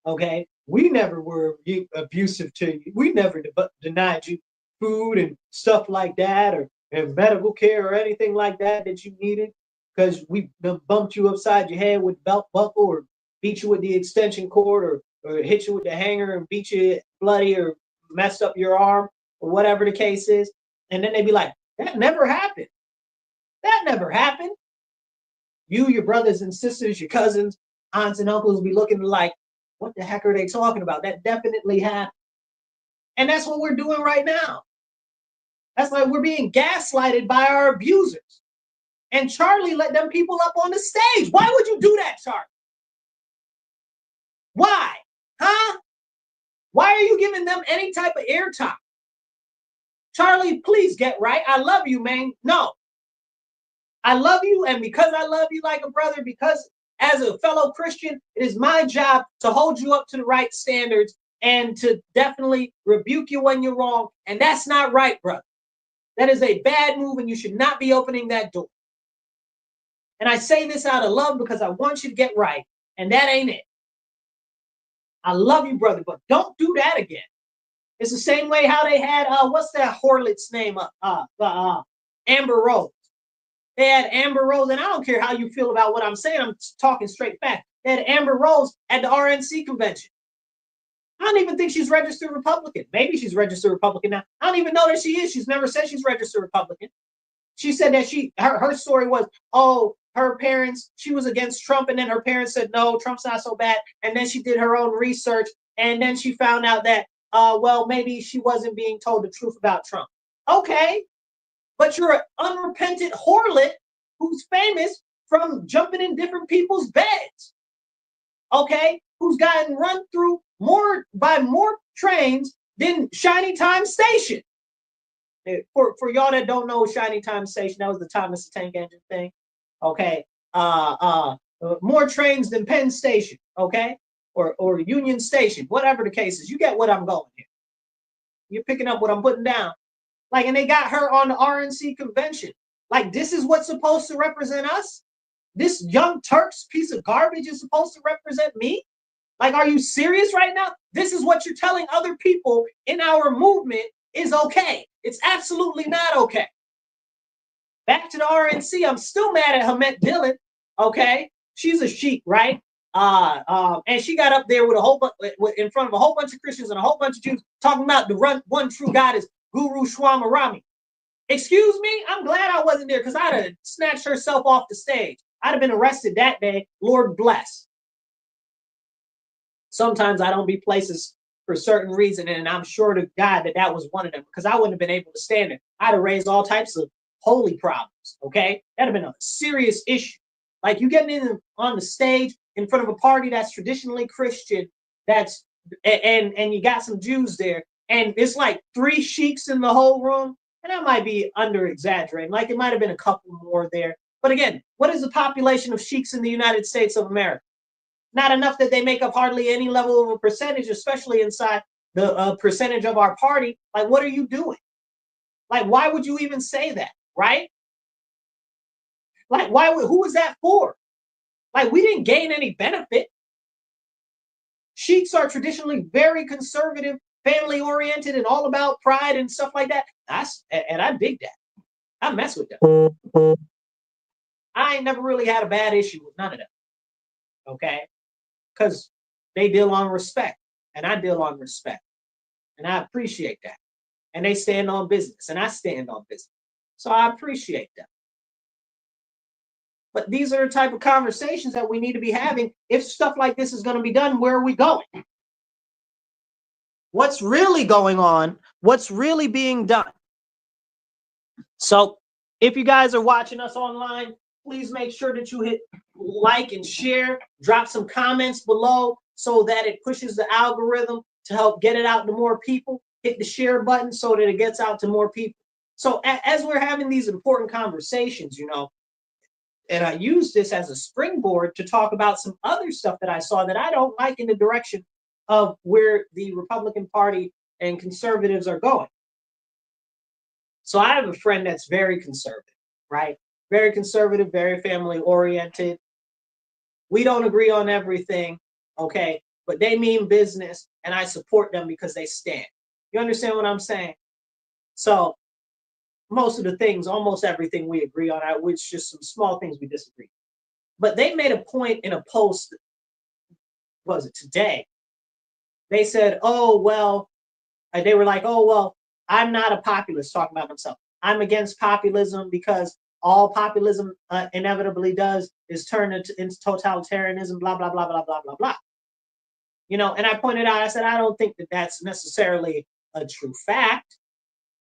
Okay? We never were abusive to you. We never denied you food and stuff like that, or medical care or anything like that you needed, because we bumped you upside your head with belt buckle or beat you with the extension cord or hit you with the hanger and beat you bloody or messed up your arm or whatever the case is. And then they'd be like, that never happened. That never happened. You, your brothers and sisters, your cousins, aunts and uncles be looking like, what the heck are they talking about? That definitely happened. And that's what we're doing right now. That's like we're being gaslighted by our abusers. And Charlie let them people up on the stage. Why would you do that, Charlie? Why? Huh? Why are you giving them any type of airtime? Charlie, please get right. I love you, man. No. I love you, and because I love you like a brother, because as a fellow Christian, it is my job to hold you up to the right standards and to definitely rebuke you when you're wrong. And that's not right, brother. That is a bad move, and you should not be opening that door. And I say this out of love because I want you to get right, and that ain't it. I love you, brother, but don't do that again. It's the same way how they had, what's that harlot's name? Amber Rose. They had Amber Rose, and I don't care how you feel about what I'm saying. I'm talking straight fact. They had Amber Rose at the RNC convention. I don't even think she's registered Republican. Maybe she's registered Republican now. I don't even know that she is. She's never said she's registered Republican. She said that her story was, oh, her parents, she was against Trump, and then her parents said, no, Trump's not so bad. And then she did her own research, and then she found out that, well, maybe she wasn't being told the truth about Trump. Okay, but you're an unrepentant harlot who's famous from jumping in different people's beds. Okay, who's gotten run through more trains than Shiny Time Station. For y'all that don't know Shiny Time Station, that was the Thomas the Tank Engine thing. Okay, more trains than Penn Station. Okay, or Union Station, whatever the case is. You get what I'm going here. You're picking up what I'm putting down. Like, and they got her on the RNC convention. Like, this is what's supposed to represent us? This Young Turks piece of garbage is supposed to represent me? Like, are you serious right now? This is what you're telling other people in our movement is okay. It's absolutely not okay. Back to the RNC, I'm still mad at Hamet Dillon, okay? She's a sheik, right? And she got up there with in front of a whole bunch of Christians and a whole bunch of Jews talking about the one true God is Guru Shwamarami. Excuse me? I'm glad I wasn't there because I'd have snatched herself off the stage. I'd have been arrested that day. Lord bless. Sometimes I don't be places for a certain reason, and I'm sure to God that was one of them because I wouldn't have been able to stand it. I'd have raised all types of holy problems, okay? That'd have been a serious issue. Like, you getting in on the stage in front of a party that's traditionally Christian, and you got some Jews there, and it's like 3 sheiks in the whole room, and that might be under exaggerating. Like it might have been a couple more there. But again, what is the population of sheiks in the United States of America? Not enough that they make up hardly any level of a percentage, especially inside the percentage of our party. Like, what are you doing? Like, why would you even say that, right? Like, who was that for? Like, we didn't gain any benefit. Sheiks are traditionally very conservative, family-oriented, and all about pride and stuff like that. And I dig that. I mess with them. I ain't never really had a bad issue with none of them. Okay? Because they deal on respect, and I deal on respect. And I appreciate that. And they stand on business, and I stand on business. So I appreciate them. But these are the type of conversations that we need to be having. If stuff like this is going to be done, where are we going? What's really going on? What's really being done? So if you guys are watching us online, please make sure that you hit like and share, drop some comments below so that it pushes the algorithm to help get it out to more people. Hit the share button so that it gets out to more people. So as we're having these important conversations, you know, and I use this as a springboard to talk about some other stuff that I saw that I don't like in the direction of where the Republican Party and conservatives are going. So I have a friend that's very conservative, right? Very conservative, very family oriented. We don't agree on everything, okay? But they mean business, and I support them because they stand. You understand what I'm saying? So most of the things, almost everything we agree on, which just some small things we disagree. But they made a point in a post, was it today? They said, oh, well, they were like, oh, well, I'm not a populist, talking about themselves. I'm against populism because all populism inevitably does is turn into totalitarianism, blah, blah, blah, blah, blah, blah, blah. You know, and I pointed out, I said, I don't think that that's necessarily a true fact.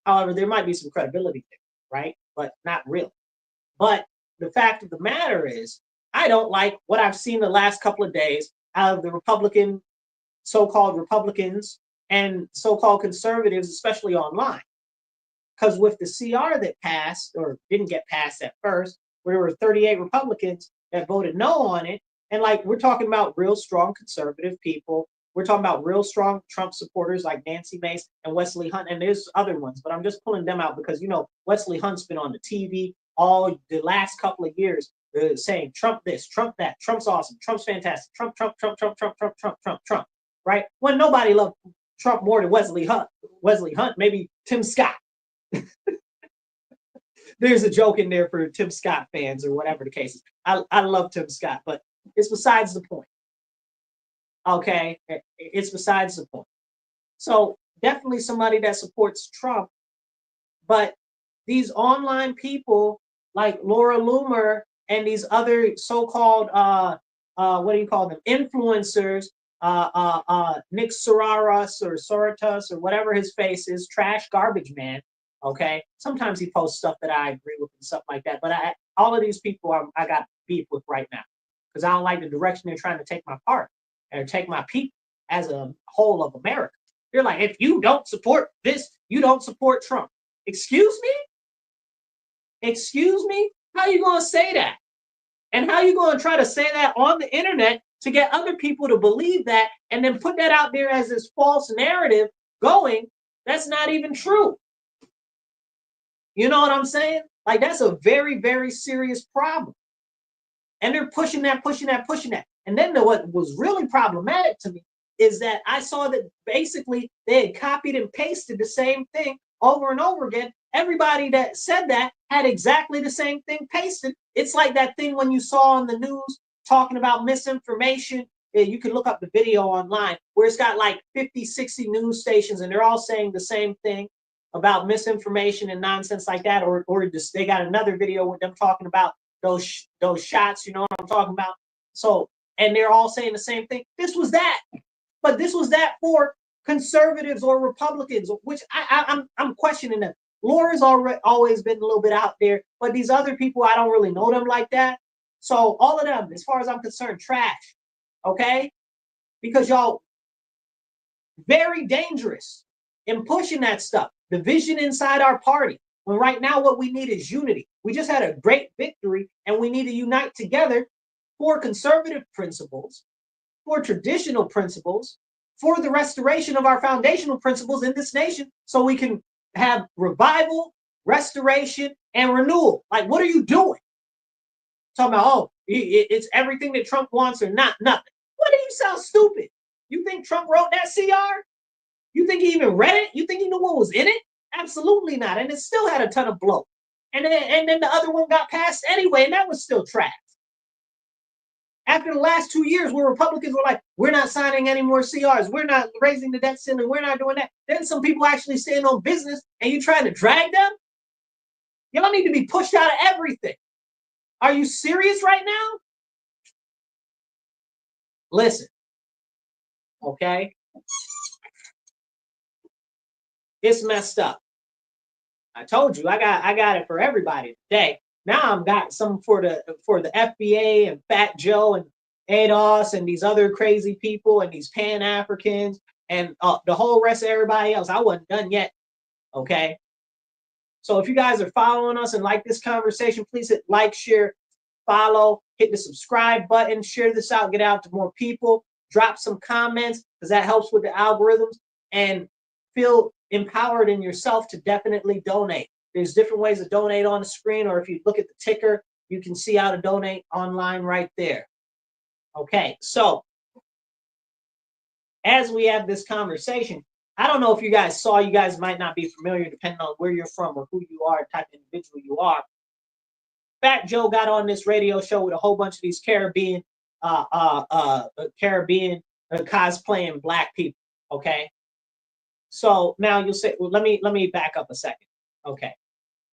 However, there might be some credibility there, right? But not really. But the fact of the matter is, I don't like what I've seen the last couple of days out of the so-called Republicans and so-called conservatives, especially online. Because with the CR that passed, or didn't get passed at first, where there were 38 Republicans that voted no on it, and like we're talking about real strong conservative people. We're talking about real strong Trump supporters like Nancy Mace and Wesley Hunt, and there's other ones, but I'm just pulling them out because, you know, Wesley Hunt's been on the TV all the last couple of years saying Trump this, Trump that, Trump's awesome, Trump's fantastic, Trump, Trump, Trump, Trump, Trump, Trump, Trump, Trump, Trump, right? When nobody loved Trump more than Wesley Hunt, maybe Tim Scott. There's a joke in there for Tim Scott fans or whatever the case is. I love Tim Scott, but it's besides the point. Okay, it's besides the point. So definitely somebody that supports Trump, but these online people like Laura Loomer and these other so-called what do you call them, influencers, Nick Soraras or Soritas or whatever his face is, trash garbage man. Okay, sometimes he posts stuff that I agree with and stuff like that, but all of these people I got beef with right now because I don't like the direction they're trying to take my party or take my people as a whole of America. They're like, if you don't support this, you don't support Trump. Excuse me? Excuse me? How are you going to say that? And how are you going to try to say that on the internet to get other people to believe that and then put that out there as this false narrative going that's not even true? You know what I'm saying? Like, that's a very, very serious problem. And they're pushing that. And then what was really problematic to me is that I saw that basically they had copied and pasted the same thing over and over again. Everybody that said that had exactly the same thing pasted. It's like that thing when you saw on the news talking about misinformation. You can look up the video online where it's got like 50, 60 news stations and they're all saying the same thing about misinformation and nonsense like that, or just, they got another video with them talking about those shots, you know what I'm talking about? So, and they're all saying the same thing. This was that, but this was that for conservatives or Republicans, which I'm questioning them. Laura's always been a little bit out there, but these other people, I don't really know them like that. So all of them, as far as I'm concerned, trash. okay? Because y'all very dangerous in pushing that stuff. Division inside our party. When right now what we need is unity. We just had a great victory and we need to unite together for conservative principles, for traditional principles, for the restoration of our foundational principles in this nation so we can have revival, restoration, and renewal. Like, what are you doing? Talking about, oh, it's everything that Trump wants or not, nothing. What do you sound stupid? You think Trump wrote that CR? You think he even read it? You think he knew what was in it? Absolutely not. And it still had a ton of bloat. And then the other one got passed anyway, and that was still trash. After the last 2 years where Republicans were like, we're not signing any more CRs, we're not raising the debt ceiling, we're not doing that. Then some people actually stand on business and you trying to drag them? Y'all need to be pushed out of everything. Are you serious right now? Listen, okay? It's messed up. I told you I got it for everybody today. Now I've got some for the FBA and Fat Joe and ADOS and these other crazy people and these Pan Africans and the whole rest of everybody else. I wasn't done yet. Okay. So if you guys are following us and like this conversation, please hit like, share, follow, hit the subscribe button, share this out, get out to more people, drop some comments because that helps with the algorithms, and feel empowered in yourself to definitely donate. There's different ways to donate on the screen, or if you look at the ticker, you can see how to donate online right there. Okay, so as we have this conversation, I don't know if you guys saw, you guys might not be familiar depending on where you're from or who you are, type of individual you are. Fat Joe got on this radio show with a whole bunch of these Caribbean cosplaying black people. Okay, so now you'll say, well, let me back up a second. Okay,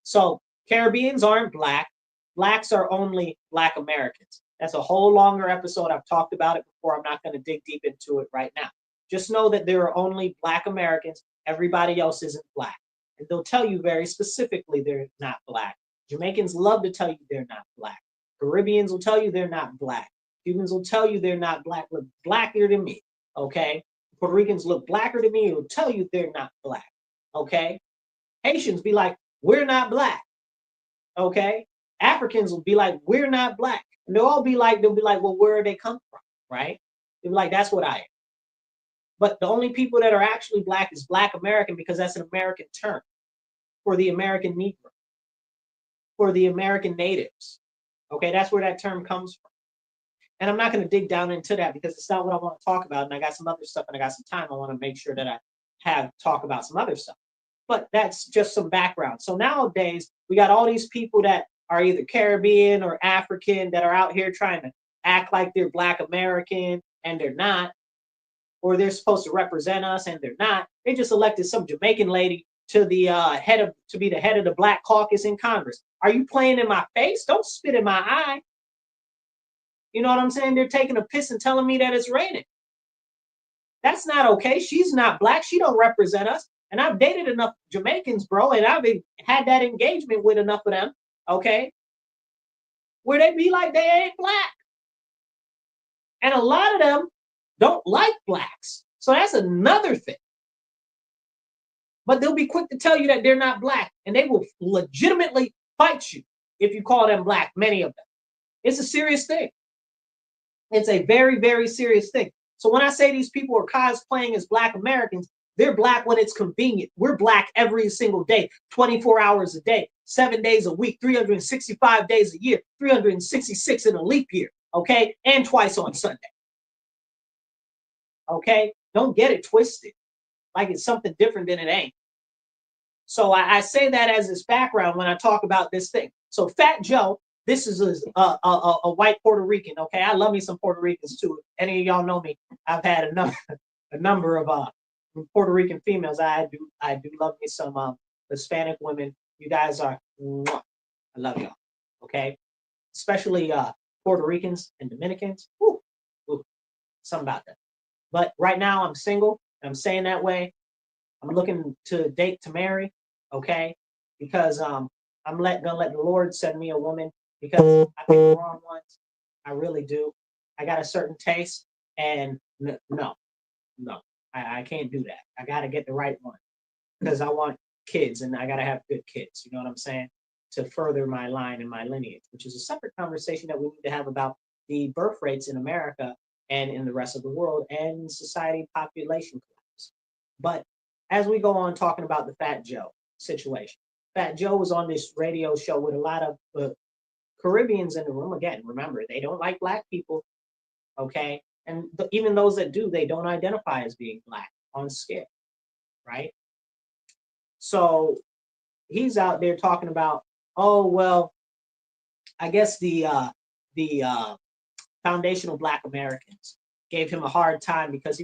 so Caribbeans aren't black. Blacks are only Black Americans. That's a whole longer episode. I've talked about it before. I'm not going to dig deep into it right now. Just know that there are only Black Americans. Everybody else isn't black. And they'll tell you very specifically they're not black. Jamaicans love to tell you they're not black. Caribbeans will tell you they're not black. Cubans will tell you they're not black, look blacker than me. Okay? Puerto Ricans look blacker than me. It'll tell you they're not black. Okay? Haitians be like, we're not black. Okay? Africans will be like, we're not black. And they'll be like, well, where do they come from? Right? They'll be like, that's what I am. But the only people that are actually black is Black American, because that's an American term for the American Negro, for the American natives. Okay, that's where that term comes from. And I'm not going to dig down into that because it's not what I want to talk about. And I got some other stuff and I got some time. I want to make sure that I have talk about some other stuff. But that's just some background. So nowadays, we got all these people that are either Caribbean or African that are out here trying to act like they're Black American and they're not, or they're supposed to represent us and they're not. They just elected some Jamaican lady to the to be the head of the Black Caucus in Congress. Are you playing in my face? Don't spit in my eye. You know what I'm saying? They're taking a piss and telling me that it's raining. That's not okay. She's not black. She don't represent us. And I've dated enough Jamaicans, bro, and I've had that engagement with enough of them, okay, where they be like they ain't black. And a lot of them don't like blacks. So that's another thing. But they'll be quick to tell you that they're not black, and they will legitimately fight you if you call them black, many of them. It's a serious thing. It's a very, very serious thing. So when I say these people are cosplaying as Black Americans, they're black when it's convenient. We're black every single day, 24 hours a day, 7 days a week, 365 days a year, 366 in a leap year, okay? And twice on Sunday. Okay? Don't get it twisted like it's something different than it ain't. So I say that as this background when I talk about this thing. So Fat Joe, this is a white Puerto Rican, okay? I love me some Puerto Ricans too. Any of y'all know me. I've had a number of Puerto Rican females. I do love me some Hispanic women. You guys are, I love y'all, okay? Especially Puerto Ricans and Dominicans. Woo, something about that. But right now I'm single. And I'm saying that way. I'm looking to date to marry, okay? Because I'm gonna let the Lord send me a woman because I pick the wrong ones. I really do. I got a certain taste. And no, I can't do that. I got to get the right one because I want kids and I got to have good kids. You know what I'm saying? To further my line and my lineage, which is a separate conversation that we need to have about the birth rates in America and in the rest of the world and society population collapse. But as we go on talking about the Fat Joe situation, Fat Joe was on this radio show with a lot of Caribbeans in the room. Again, remember, they don't like black people, okay? And even those that do, they don't identify as being black on scale, right? So he's out there talking about, oh, well, I guess the foundational Black Americans gave him a hard time because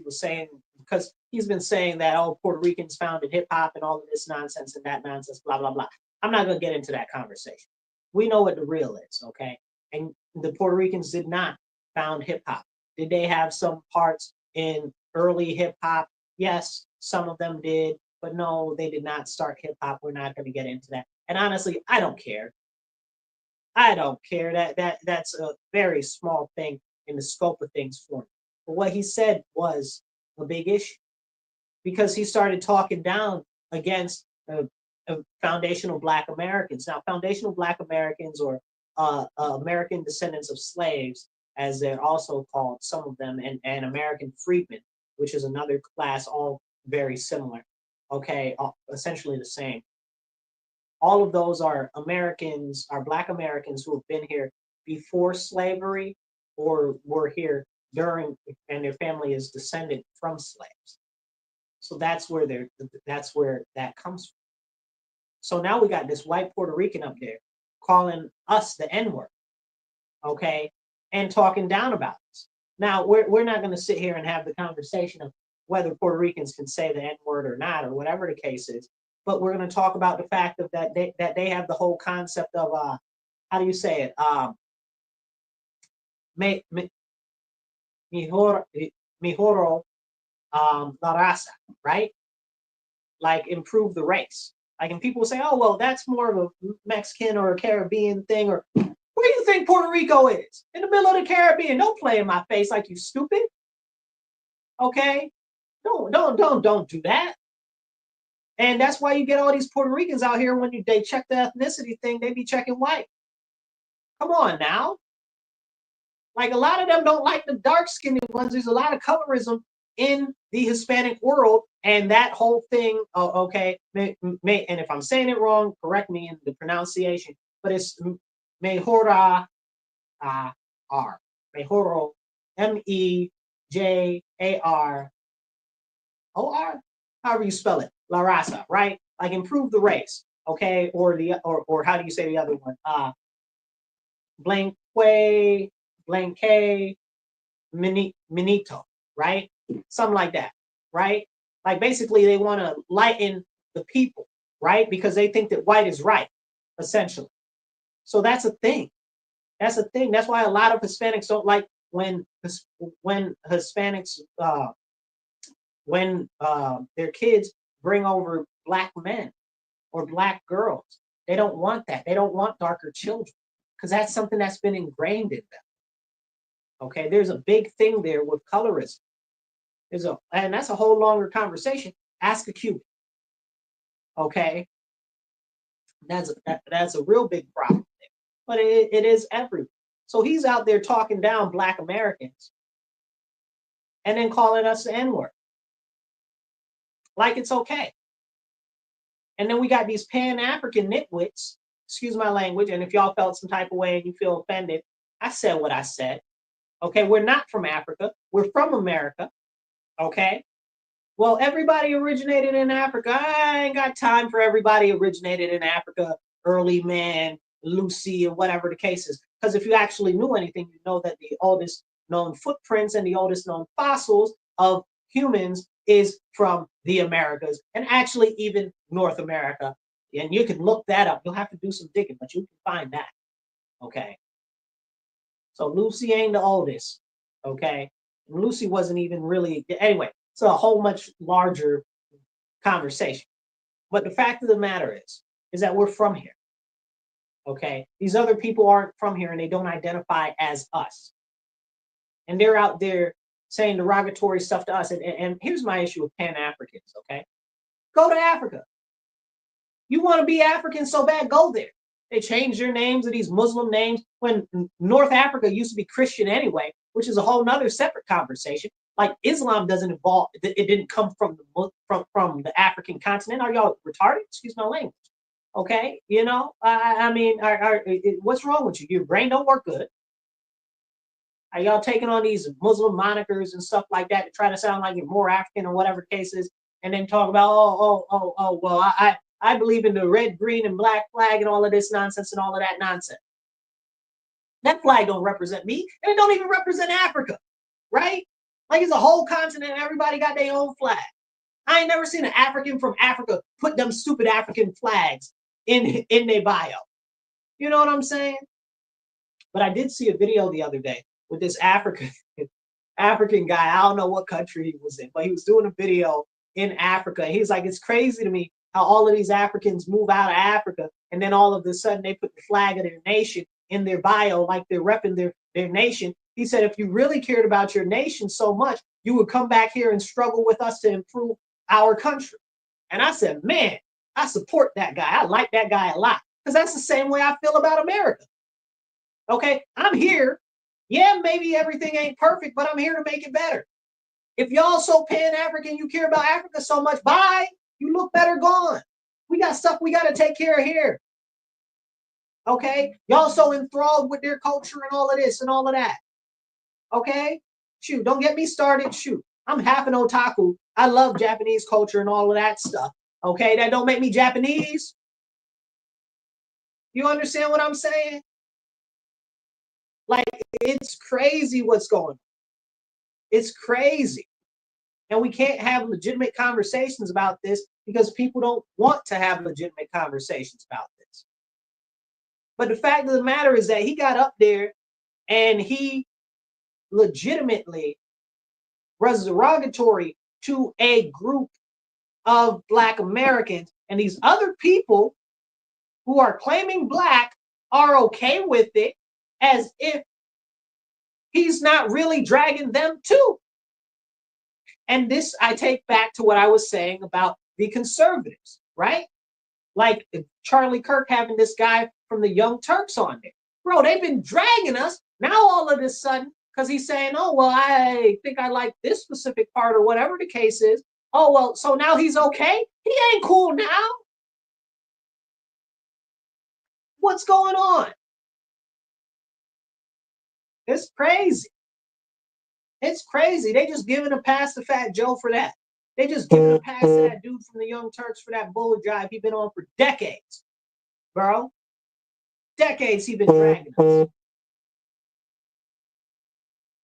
because he's been saying that, oh, Puerto Ricans founded hip hop and all of this nonsense and that nonsense, blah, blah, blah. I'm not going to get into that conversation. We know what the real is, okay? And the Puerto Ricans did not found hip hop. Did they have some parts in early hip hop? Yes, some of them did, but no, they did not start hip hop. We're not going to get into that. And honestly, I don't care. I don't care. That's a very small thing in the scope of things for me. But what he said was a big issue because he started talking down against foundational Black Americans. Now, foundational Black Americans or American descendants of slaves, as they're also called, some of them, and American freedmen, which is another class, all very similar, okay, essentially the same. All of those are Americans, are Black Americans who have been here before slavery or were here during, and their family is descended from slaves. So that's where that comes from. So now we got this white Puerto Rican up there calling us the N-word, okay, and talking down about us. Now we're not going to sit here and have the conversation of whether Puerto Ricans can say the N-word or not, or whatever the case is. But we're going to talk about the fact of that they have the whole concept of how do you say it? Mejoro la raza, right? Like improve the race. Like, and people say, oh, well, that's more of a Mexican or a Caribbean thing, or where do you think Puerto Rico is? In the middle of the Caribbean. Don't play in my face like you stupid. Okay? Don't do that. And that's why you get all these Puerto Ricans out here when they check the ethnicity thing, they be checking white. Come on now. Like a lot of them don't like the dark-skinned ones. There's a lot of colorism in the Hispanic world, and that whole thing, okay, and if I'm saying it wrong, correct me in the pronunciation, but it's Mejora R. Mejoro, Mejaror, however you spell it, La Raza, right? Like improve the race, okay? Or how do you say the other one? Blanque, Minito, right? Something like that, right? Like basically they want to lighten the people, right? Because they think that white is right, essentially. So that's a thing. That's a thing. That's why a lot of Hispanics don't like when Hispanics when their kids bring over Black men or Black girls. They don't want that. They don't want darker children because that's something that's been ingrained in them. Okay, there's a big thing there with colorism. And that's a whole longer conversation. Ask a Cuban. Okay, that's a real big problem there. But it is everywhere. So he's out there talking down Black Americans and then calling us the N-word. Like it's okay. And then we got these Pan-African nitwits, excuse my language, and if y'all felt some type of way and you feel offended, I said what I said. Okay, we're not from Africa. We're from America. Okay? Well, everybody originated in Africa. I ain't got time for everybody originated in Africa, early man, Lucy, or whatever the case is. Because if you actually knew anything, you know that the oldest known footprints and the oldest known fossils of humans is from the Americas and actually even North America. And you can look that up. You'll have to do some digging, but you can find that. Okay. So Lucy ain't the oldest. Okay. And Lucy wasn't even really, anyway, it's a whole much larger conversation. But the fact of the matter is that we're from here. Okay. These other people aren't from here and they don't identify as us. And they're out there saying derogatory stuff to us. And here's my issue with Pan-Africans, okay? Go to Africa. You want to be African so bad, go there. They changed their names to these Muslim names when North Africa used to be Christian anyway, which is a whole nother separate conversation. Like Islam doesn't evolve, it didn't come from the African continent. Are y'all retarded? Excuse my language. Okay, you know, I mean, what's wrong with you? Your brain don't work good. Are y'all taking on these Muslim monikers and stuff like that to try to sound like you're more African or whatever case is, and then talk about, well, I believe in the red, green, and black flag and all of this nonsense and all of that nonsense. That flag don't represent me, and it don't even represent Africa, right? Like it's a whole continent and everybody got their own flag. I ain't never seen an African from Africa put them stupid African flags in their bio. You know what I'm saying? But I did see a video the other day with this African guy. I don't know what country he was in, but he was doing a video in Africa. He's like, it's crazy to me how all of these Africans move out of Africa and then all of a sudden they put the flag of their nation in their bio like they're repping their nation. He said, if you really cared about your nation so much, you would come back here and struggle with us to improve our country. And I said, man, I support that guy. I like that guy a lot because that's the same way I feel about America. Okay, I'm here. Yeah, maybe everything ain't perfect, but I'm here to make it better. If y'all so Pan-African, you care about Africa so much, bye. You look better gone. We got stuff we got to take care of here. Okay, y'all so enthralled with their culture and all of this and all of that. Okay, shoot, don't get me started. Shoot, I'm half an otaku. I love Japanese culture and all of that stuff. Okay, that don't make me Japanese. You understand what I'm saying? Like, it's crazy what's going on. It's crazy. And we can't have legitimate conversations about this because people don't want to have legitimate conversations about this. But the fact of the matter is that he got up there and he legitimately was derogatory to a group of Black Americans. And these other people who are claiming Black are okay with it as if he's not really dragging them too. And this I take back to what I was saying about the conservatives, right? Like Charlie Kirk having this guy from the Young Turks on there. Bro, they've been dragging us. Now all of a sudden, because he's saying, oh, well, I think I like this specific part or whatever the case is. Oh, well, so now he's okay? He ain't cool now. What's going on? It's crazy. It's crazy. They just giving a pass to Fat Joe for that. They just giving a pass to that dude from the Young Turks for that bullet drive he been on for decades, bro. Decades he been dragging us.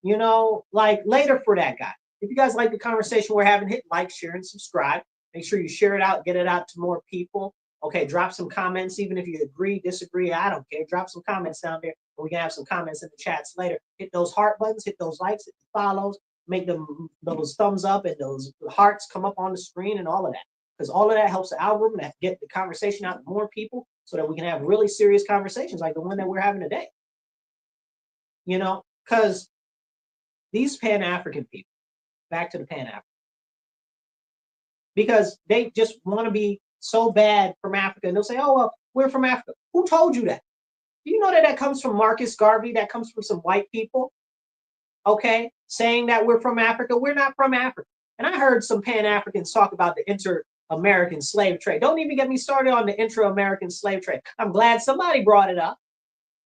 You know, like later for that guy. If you guys like the conversation we're having, hit like, share, and subscribe. Make sure you share it out, get it out to more people. Okay, drop some comments, even if you agree, disagree, I don't care. Drop some comments down there, and we can have some comments in the chats later. Hit those heart buttons, hit those likes, hit the follows, make them those thumbs up and those hearts come up on the screen and all of that. Because all of that helps the algorithm to get the conversation out to more people so that we can have really serious conversations like the one that we're having today. You know, because these Pan-African people, back to the Pan-African, because they just want to be so bad from Africa, and they'll say, oh, well, we're from Africa. Who told you that? Do you know that that comes from Marcus Garvey? That comes from some white people, okay, saying that we're from Africa. We're not from Africa. And I heard some Pan-Africans talk about the inter-American slave trade. Don't even get me started on the inter-American slave trade. I'm glad somebody brought it up,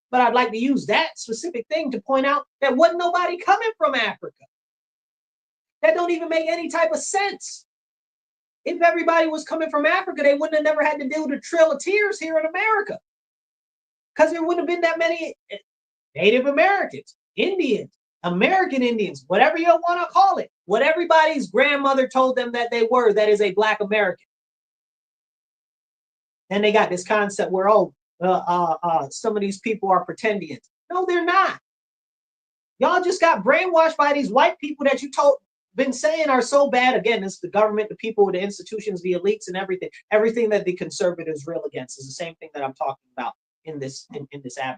but I'd like to use that specific thing to point out that wasn't nobody coming from Africa. That don't even make any type of sense. If everybody was coming from Africa, they wouldn't have never had to deal with a trail of tears here in America. Because there wouldn't have been that many Native Americans, Indians, American Indians, whatever you want to call it, what everybody's grandmother told them that they were, that is a Black American. And they got this concept where, some of these people are pretendians. No, they're not. Y'all just got brainwashed by these white people that you been saying are so bad. Again, it's the government, the people, the institutions, the elites, and everything that the conservatives rail against is the same thing that I'm talking about in this avenue,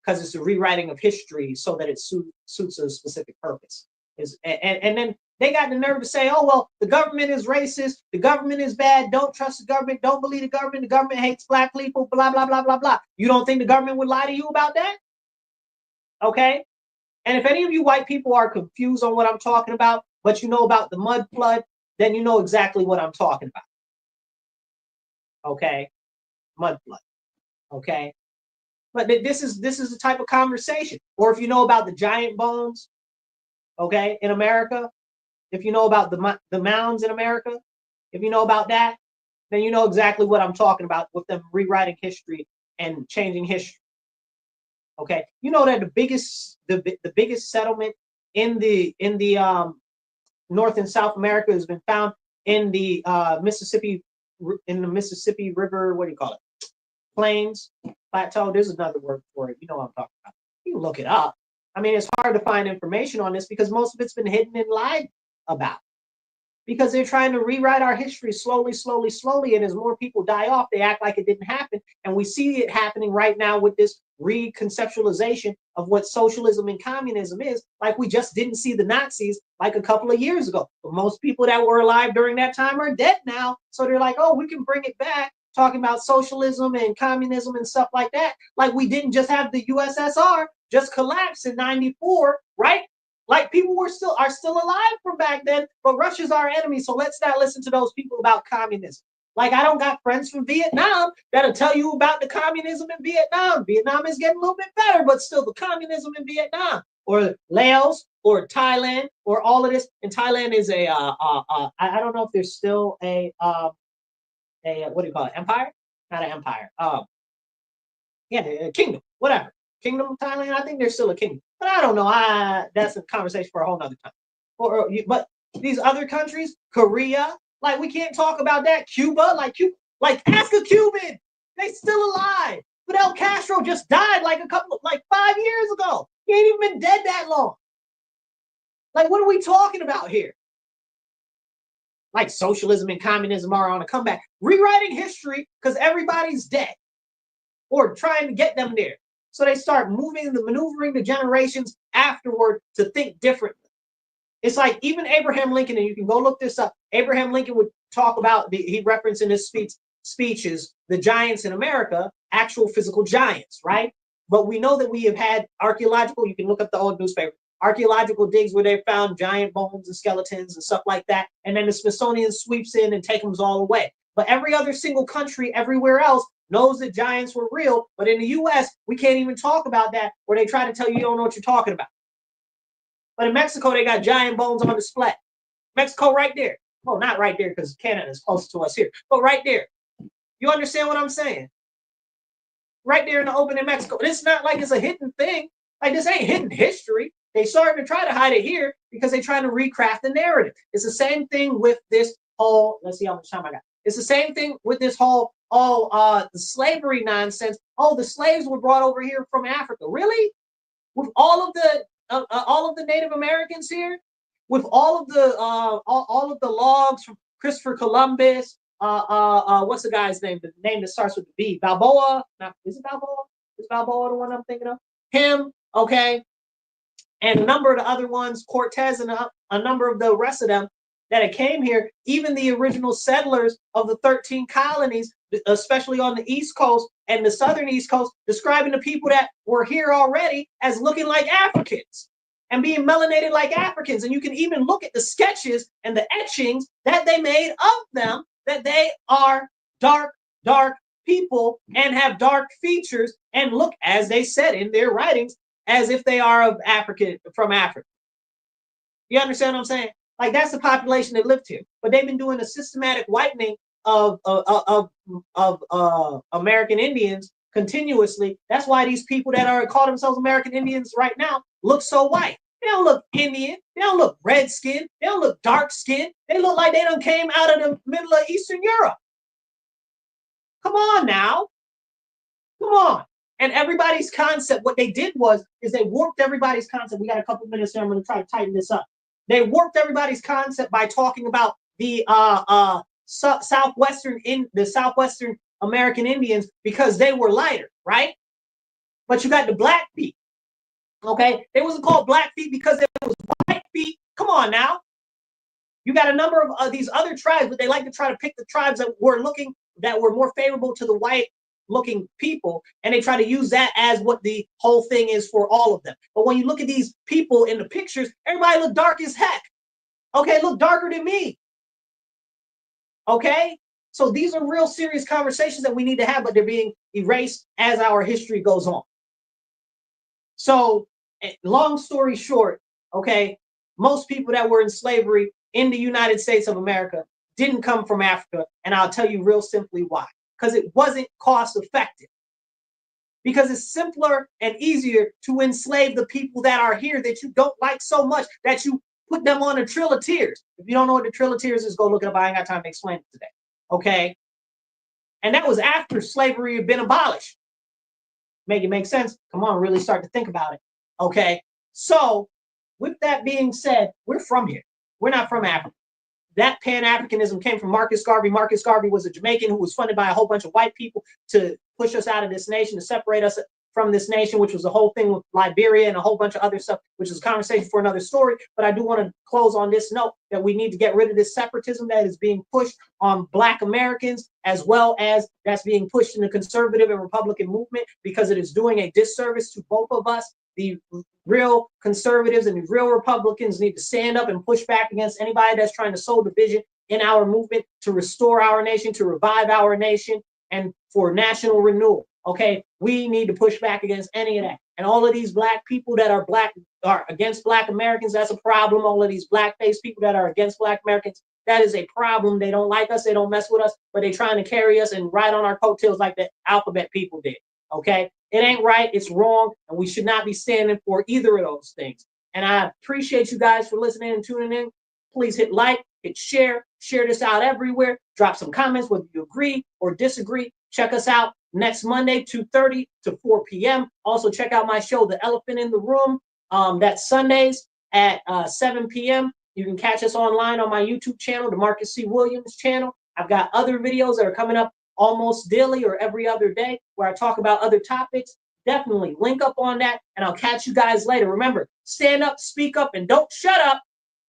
because it's a rewriting of history so that it suits a specific purpose. And then they got the nerve to say, oh, well, the government is racist. The government is bad. Don't trust the government. Don't believe the government. The government hates black people, blah, blah, blah, blah, blah. You don't think the government would lie to you about that? Okay. And if any of you white people are confused on what I'm talking about, but you know about the mud flood, then you know exactly what I'm talking about. Okay. Mud flood. Okay. But this is the type of conversation. Or if you know about the giant bones, okay, in America, if you know about the mounds in America, if you know about that, then you know exactly what I'm talking about with them rewriting history and changing history. Okay, you know that the biggest settlement in the North and South America has been found in the Mississippi River. What do you call it? Plains, plateau. There's another word for it. You know what I'm talking about. You can look it up. I mean, it's hard to find information on this because most of it's been hidden and lied about. Because they're trying to rewrite our history slowly, slowly, slowly. And as more people die off, they act like it didn't happen. And we see it happening right now with this reconceptualization of what socialism and communism is. Like we just didn't see the Nazis like a couple of years ago. But most people that were alive during that time are dead now. So they're like, oh, we can bring it back, talking about socialism and communism and stuff like that. Like we didn't just have the USSR just collapse in '94, right? Like people are still alive from back then, but Russia's our enemy. So let's not listen to those people about communism. Like I don't got friends from Vietnam that'll tell you about the communism in Vietnam. Vietnam is getting a little bit better, but still the communism in Vietnam or Laos or Thailand or all of this. And Thailand is I don't know if there's still a what do you call it? Empire? Not an empire. Yeah, a kingdom, whatever. Kingdom of Thailand. I think there's still a kingdom. But I don't know. That's a conversation for a whole nother time. But these other countries, Korea, like we can't talk about that. Cuba, like ask a Cuban, they still alive. Fidel Castro just died like 5 years ago. He ain't even been dead that long. Like, what are we talking about here? Like socialism and communism are on a comeback. Rewriting history because everybody's dead or trying to get them there. So they start maneuvering the generations afterward to think differently. It's like even Abraham Lincoln, and you can go look this up. Abraham Lincoln would talk about, he referenced in his speeches, the giants in America, actual physical giants, right? But we know that we have had archaeological, you can look up the old newspaper, archaeological digs where they found giant bones and skeletons and stuff like that. And then the Smithsonian sweeps in and takes them all away. But every other single country, everywhere else, knows that giants were real, but in the U.S., we can't even talk about that, where they try to tell you don't know what you're talking about. But in Mexico, they got giant bones on display. Mexico right there. Well, not right there because Canada is close to us here, but right there. You understand what I'm saying? Right there in the open in Mexico. And it's not like it's a hidden thing. Like this ain't hidden history. They started to try to hide it here because they're trying to recraft the narrative. It's the same thing with this whole, let's see how much time I got. It's the same thing with this whole the slavery nonsense. Oh, the slaves were brought over here from Africa. Really? With all of the Native Americans here, with all of the logs from Christopher Columbus. What's the guy's name? The name that starts with the B. Balboa. Is it Balboa? Is Balboa the one I'm thinking of? Him. Okay. And a number of the other ones, Cortez and a number of the rest of them that came here, even the original settlers of the 13 colonies, especially on the East Coast and the Southern East Coast, describing the people that were here already as looking like Africans and being melanated like Africans. And you can even look at the sketches and the etchings that they made of them, that they are dark people and have dark features and look, as they said in their writings, as if they are from Africa. You understand what I'm saying? Like that's the population that lived here, but they've been doing a systematic whitening of American Indians continuously. That's why these people that call themselves American Indians right now look so white. They don't look Indian. They don't look red skin. They don't look dark skin. They look like they done came out of the middle of Eastern Europe. Come on now. Come on. And everybody's concept, what they did is they warped everybody's concept. We got a couple minutes here. I'm going to try to tighten this up. They warped everybody's concept by talking about the southwestern American Indians because they were lighter, right? But you got the Blackfeet. Okay, they wasn't called Blackfeet because there was white feet on now. You got a number of these other tribes, but they like to try to pick the tribes that were more favorable to the white looking people, and they try to use that as what the whole thing is for all of them. But when you look at these people in the pictures, everybody look dark as heck. Okay, look darker than me. Okay, so these are real serious conversations that we need to have, but they're being erased as our history goes on. So long story short, okay, most people that were in slavery in the United States of America didn't come from Africa, and I'll tell you real simply why. Because it wasn't cost effective. Because it's simpler and easier to enslave the people that are here that you don't like so much that you put them on a Trail of Tears. If you don't know what the Trail of Tears is, go look it up. I ain't got time to explain it today. Okay? And that was after slavery had been abolished. Make it make sense? Come on, really start to think about it. Okay? So, with that being said, we're from here. We're not from Africa. That Pan-Africanism came from Marcus Garvey. Marcus Garvey was a Jamaican who was funded by a whole bunch of white people to push us out of this nation, to separate us from this nation, which was the whole thing with Liberia and a whole bunch of other stuff, which is a conversation for another story. But I do want to close on this note that we need to get rid of this separatism that is being pushed on Black Americans, as well as that's being pushed in the conservative and Republican movement, because it is doing a disservice to both of us. The real conservatives and the real Republicans need to stand up and push back against anybody that's trying to sow division in our movement to restore our nation, to revive our nation, and for national renewal. Okay, we need to push back against any of that. And all of these Black people that are against Black Americans, that's a problem. All of these black-faced people that are against Black Americans, that is a problem. They don't like us, they don't mess with us, but they're trying to carry us and ride on our coattails like the alphabet people did. Okay, it ain't right, it's wrong, and we should not be standing for either of those things. And I appreciate you guys for listening and tuning in. Please hit like, hit share this out everywhere. Drop some comments whether you agree or disagree. Check us out next Monday, 2:30 to 4 p.m. Also, check out my show, The Elephant in the Room. That's Sundays at 7 p.m. You can catch us online on my YouTube channel, the Marcus C. Williams channel. I've got other videos that are coming up almost daily or every other day where I talk about other topics. Definitely link up on that, and I'll catch you guys later. Remember, stand up, speak up, and don't shut up.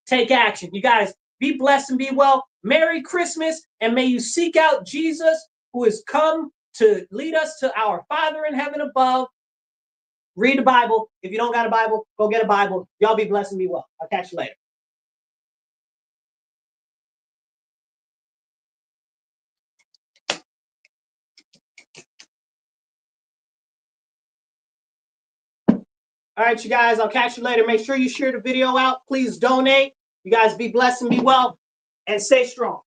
Take action. You guys be blessed and be well. Merry Christmas, and may you seek out Jesus, who has come to lead us to our Father in heaven above. Read the Bible. If you don't got a Bible, go get a Bible. Y'all be blessed and be well. I'll catch you later. All right, you guys, I'll catch you later. Make sure you share the video out. Please donate. You guys be blessed and be well, and stay strong.